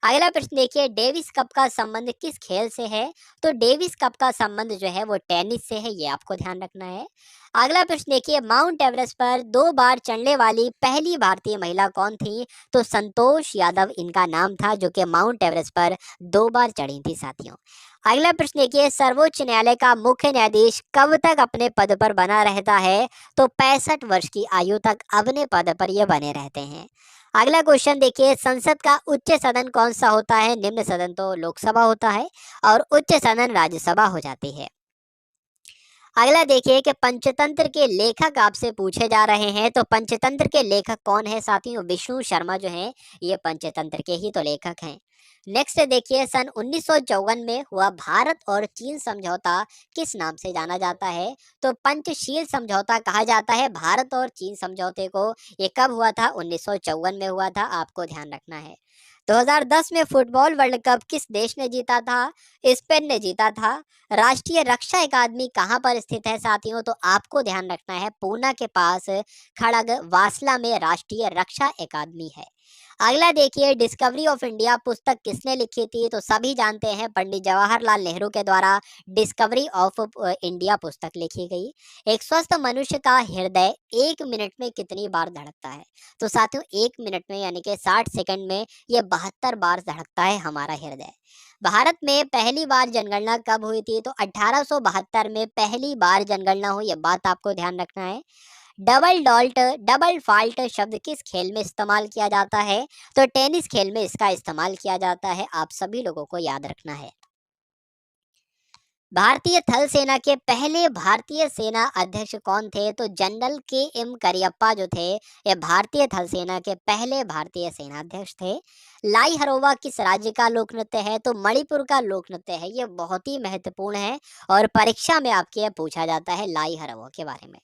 अगला प्रश्न देखिए, डेविस कप का संबंध किस खेल से है, तो डेविस कप का संबंध जो है वो टेनिस से है, ये आपको ध्यान रखना है। अगला प्रश्न देखिए, माउंट एवरेस्ट पर 2 बार चढ़ने वाली पहली भारतीय महिला कौन थी, तो संतोष यादव इनका नाम था, जो कि माउंट एवरेस्ट पर 2 बार चढ़ी थी साथियों। अगला प्रश्न देखिए, सर्वोच्च न्यायालय का मुख्य न्यायाधीश कब तक अपने पद पर बना रहता है, तो 65 वर्ष की आयु तक अपने पद पर ये बने रहते हैं। अगला क्वेश्चन देखिए, संसद का उच्च सदन कौन सा होता है, निम्न सदन तो लोकसभा होता है और उच्च सदन राज्यसभा हो जाती है। अगला देखिए कि पंचतंत्र के लेखक आपसे पूछे जा रहे हैं, तो पंचतंत्र के लेखक कौन है साथियों? विष्णु शर्मा जो हैं ये पंचतंत्र के ही तो लेखक हैं। नेक्स्ट देखिए, सन 1954 में हुआ भारत और चीन समझौता किस नाम से जाना जाता है? तो पंचशील समझौता कहा जाता है भारत और चीन समझौते को। ये कब हुआ था? 1954 में हुआ था, आपको ध्यान रखना है। 2010 में फुटबॉल वर्ल्ड कप किस देश ने जीता था? स्पेन ने जीता था। राष्ट्रीय रक्षा अकादमी कहाँ पर स्थित है साथियों? तो आपको ध्यान रखना है, पूना के पास खड़ग वासला में राष्ट्रीय रक्षा अकादमी है। अगला देखिए, डिस्कवरी ऑफ इंडिया पुस्तक किसने लिखी थी? तो सभी जानते हैं, पंडित जवाहरलाल नेहरू के द्वारा डिस्कवरी ऑफ इंडिया पुस्तक लिखी गई। एक स्वस्थ मनुष्य का हृदय 1 मिनट में कितनी बार धड़कता है? तो साथियों 1 मिनट में यानी कि 60 सेकंड में ये 72 बार धड़कता है हमारा हृदय। भारत में पहली बार जनगणना कब हुई थी? तो 1872 में पहली बार जनगणना हुई, ये बात आपको ध्यान रखना है। डबल फॉल्ट शब्द किस खेल में इस्तेमाल किया जाता है? तो टेनिस खेल में इसका इस्तेमाल किया जाता है, आप सभी लोगों को याद रखना है। भारतीय थल सेना के पहले भारतीय सेना अध्यक्ष कौन थे? तो जनरल के.एम. करियप्पा जो थे ये भारतीय थल सेना के पहले भारतीय सेना अध्यक्ष थे। लाई हरोवा किस राज्य का लोक नृत्य है? तो मणिपुर का लोक नृत्य है, ये बहुत ही महत्वपूर्ण है और परीक्षा में आपके यह पूछा जाता है लाई हरोवा के बारे में।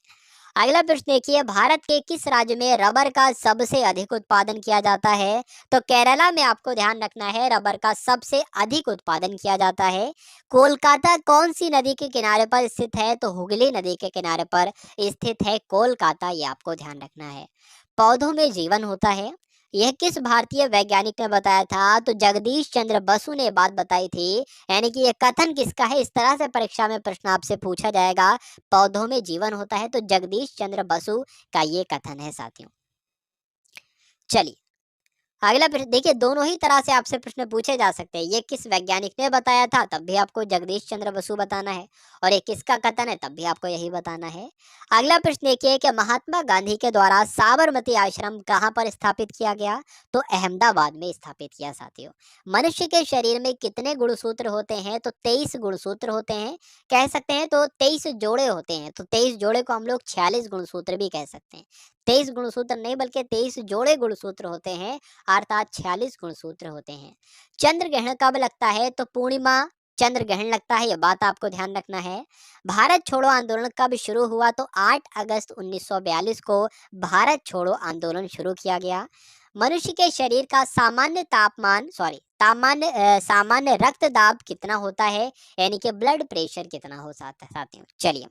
अगला प्रश्न देखिए, भारत के किस राज्य में रबर का सबसे अधिक उत्पादन किया जाता है? तो केरला में आपको ध्यान रखना है, रबर का सबसे अधिक उत्पादन किया जाता है। कोलकाता कौन सी नदी के किनारे पर स्थित है? तो हुगली नदी के किनारे पर स्थित है कोलकाता, ये आपको ध्यान रखना है। पौधों में जीवन होता है, यह किस भारतीय वैज्ञानिक ने बताया था? तो जगदीश चंद्र बसु ने बात बताई थी। यानी कि यह कथन किसका है? इस तरह से परीक्षा में प्रश्न आपसे पूछा जाएगा, पौधों में जीवन होता है, तो जगदीश चंद्र बसु का ये कथन है साथियों। चलिए अगला प्रश्न देखिए, दोनों ही तरह से आपसे प्रश्न पूछे जा सकते हैं। ये किस वैज्ञानिक ने बताया था, तब भी आपको जगदीश चंद्र बसु बताना है, और ये किसका कथन है, तब भी आपको यही बताना है। अगला प्रश्न देखिए कि महात्मा गांधी के द्वारा साबरमती आश्रम कहाँ पर स्थापित किया गया? तो अहमदाबाद में स्थापित किया साथियों। मनुष्य के शरीर में कितने गुणसूत्र होते हैं? तो 23 गुणसूत्र होते हैं, कह सकते हैं तो 23 जोड़े होते हैं, तो 23 जोड़े को हम लोग 46 गुणसूत्र भी कह सकते हैं। 23 गुणसूत्र नहीं बल्कि 23 जोड़े गुणसूत्र होते हैं, अर्थात 46 गुणसूत्र होते हैं। चंद्र ग्रहण कब लगता है? तो पूर्णिमा चंद्र ग्रहण लगता है, यह बात आपको ध्यान रखना है। भारत छोड़ो आंदोलन कब शुरू हुआ? तो 8 अगस्त 1942 को भारत छोड़ो आंदोलन शुरू किया गया। मनुष्य के शरीर का सामान्य रक्तदाब कितना होता है? यानी कि ब्लड प्रेशर कितना हो सकता है साथियों? चलिए,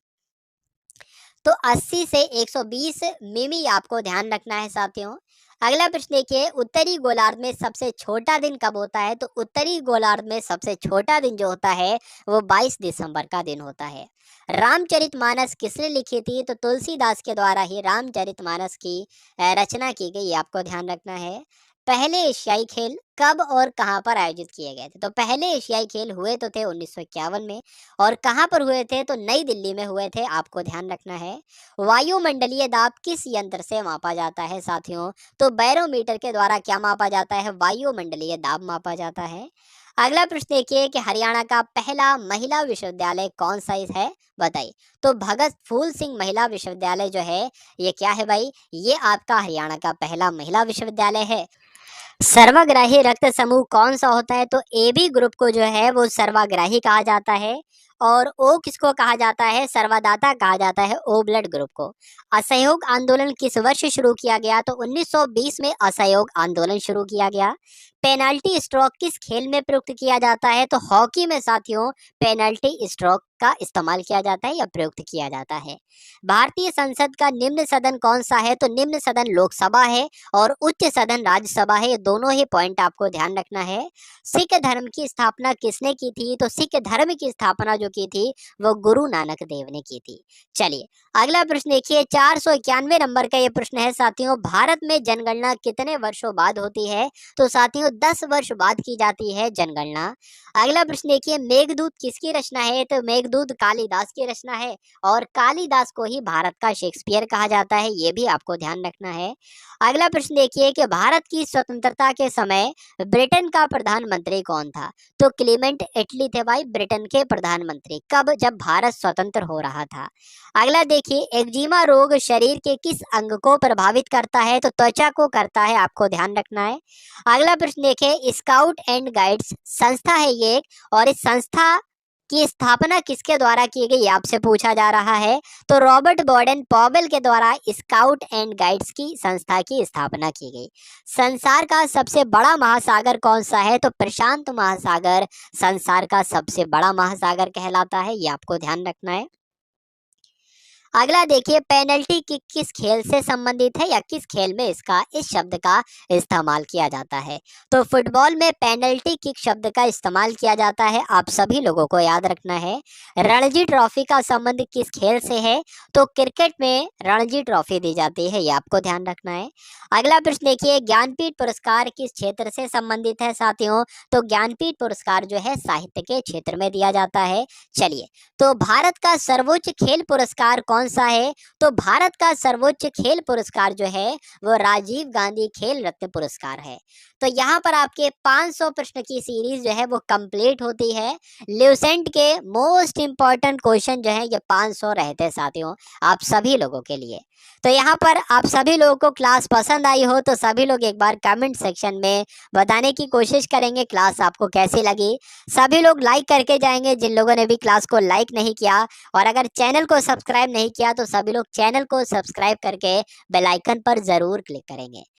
तो 80 से 120 मिमी आपको ध्यान रखना है साथियों। अगला प्रश्न देखिए, उत्तरी गोलार्ध में सबसे छोटा दिन कब होता है? तो उत्तरी गोलार्ध में सबसे छोटा दिन जो होता है वो 22 दिसंबर का दिन होता है। रामचरितमानस किसने लिखी थी? तो तुलसीदास के द्वारा ही रामचरितमानस की रचना की गई, आपको ध्यान रखना है। पहले एशियाई खेल कब और कहां पर आयोजित किए गए थे? तो पहले एशियाई खेल हुए तो थे 1951 में, और कहां पर हुए थे? तो नई दिल्ली में हुए थे, आपको ध्यान रखना है। वायुमंडलीय दाब किस यंत्र से मापा जाता है साथियों? तो बैरोमीटर के द्वारा क्या मापा जाता है? वायुमंडलीय दाब मापा जाता है। अगला प्रश्न देखिए कि हरियाणा का पहला महिला विश्वविद्यालय कौन सा है, बताइए। तो भगत फूल सिंह महिला विश्वविद्यालय जो है ये क्या है भाई? ये आपका हरियाणा का पहला महिला विश्वविद्यालय है। सर्वग्राही रक्त समूह कौन सा होता है? तो ए बी ग्रुप को जो है वो सर्वग्राही कहा जाता है, और ओ किसको कहा जाता है? सर्वदाता कहा जाता है, ओ ब्लड ग्रुप को। असहयोग आंदोलन किस वर्ष शुरू किया गया? तो 1920 में असहयोग आंदोलन शुरू किया गया। पेनाल्टी स्ट्रोक किस खेल में प्रयुक्त किया जाता है? तो हॉकी में साथियों पेनाल्टी स्ट्रोक का इस्तेमाल किया जाता है या प्रयुक्त किया जाता है। भारतीय संसद का निम्न सदन कौन सा है? तो निम्न सदन लोकसभा है और उच्च सदन राज्यसभा है, ये दोनों ही पॉइंट आपको ध्यान रखना है। सिख धर्म की स्थापना किसने की थी? तो सिख धर्म की स्थापना जो की थी वो गुरु नानक देव ने की थी। चलिए अगला प्रश्न देखिए, 491 नंबर का ये प्रश्न है साथियों, भारत में जनगणना कितने वर्षों बाद होती है? तो साथियों 10 वर्ष बाद की जाती है जनगणना। अगला प्रश्न देखिए, मेघदूत किसकी रचना है? तो मेघदूत कालिदास की रचना है, और कालिदास को ही भारत का शेक्सपियर कहा जाता है, ये भी आपको ध्यान रखना है। अगला प्रश्न देखिए कि भारत की स्वतंत्रता के समय ब्रिटेन का प्रधानमंत्री कौन था? तो क्लीमेंट एटली थे भाई, ब्रिटेन के प्रधानमंत्री प्रधानमंत्री कब, जब भारत स्वतंत्र हो रहा था। अगला देखिए, एक्जिमा रोग शरीर के किस अंग को प्रभावित करता है, तो त्वचा को करता है, आपको ध्यान रखना है। अगला प्रश्न देखिए, स्काउट एंड गाइड्स संस्था है ये एक, और इस संस्था की स्थापना किसके द्वारा की गई, आपसे पूछा जा रहा है। तो रॉबर्ट बॉर्डन पॉवेल के द्वारा स्काउट एंड गाइड्स की संस्था की स्थापना की गई। संसार का सबसे बड़ा महासागर कौन सा है, तो प्रशांत महासागर संसार का सबसे बड़ा महासागर कहलाता है, ये आपको ध्यान रखना है। अगला देखिए, पेनल्टी किक किस खेल से संबंधित है, या किस खेल में इस शब्द का इस्तेमाल किया जाता है। तो फुटबॉल में पेनल्टी किक शब्द का इस्तेमाल किया जाता है, आप सभी लोगों को याद रखना है। रणजी ट्रॉफी का संबंध किस खेल से है, तो क्रिकेट में रणजी ट्रॉफी दी जाती है, ये आपको ध्यान रखना है। अगला प्रश्न देखिए, ज्ञानपीठ पुरस्कार किस क्षेत्र से संबंधित है साथियों, तो ज्ञानपीठ पुरस्कार जो है साहित्य के क्षेत्र में दिया जाता है। चलिए, तो भारत का सर्वोच्च खेल पुरस्कार कौन सा है, तो भारत का सर्वोच्च खेल पुरस्कार जो है वो राजीव गांधी खेल रत्न पुरस्कार है। तो यहाँ पर आपके 500 प्रश्न की सीरीज जो है वो कंप्लीट होती है। ल्यूसेंट के मोस्ट इंपॉर्टेंट क्वेश्चन जो है ये 500 रहते साथियों, आप सभी लोगों के लिए। तो यहाँ पर आप सभी लोगों को क्लास पसंद आई हो तो सभी लोग एक बार कमेंट सेक्शन में बताने की कोशिश करेंगे क्लास आपको कैसी लगी। सभी लोग लाइक करके जाएंगे जिन लोगों ने भी क्लास को लाइक नहीं किया, और अगर चैनल को सब्सक्राइब नहीं किया तो सभी लोग चैनल को सब्सक्राइब करके बेल आइकन पर ज़रूर क्लिक करेंगे।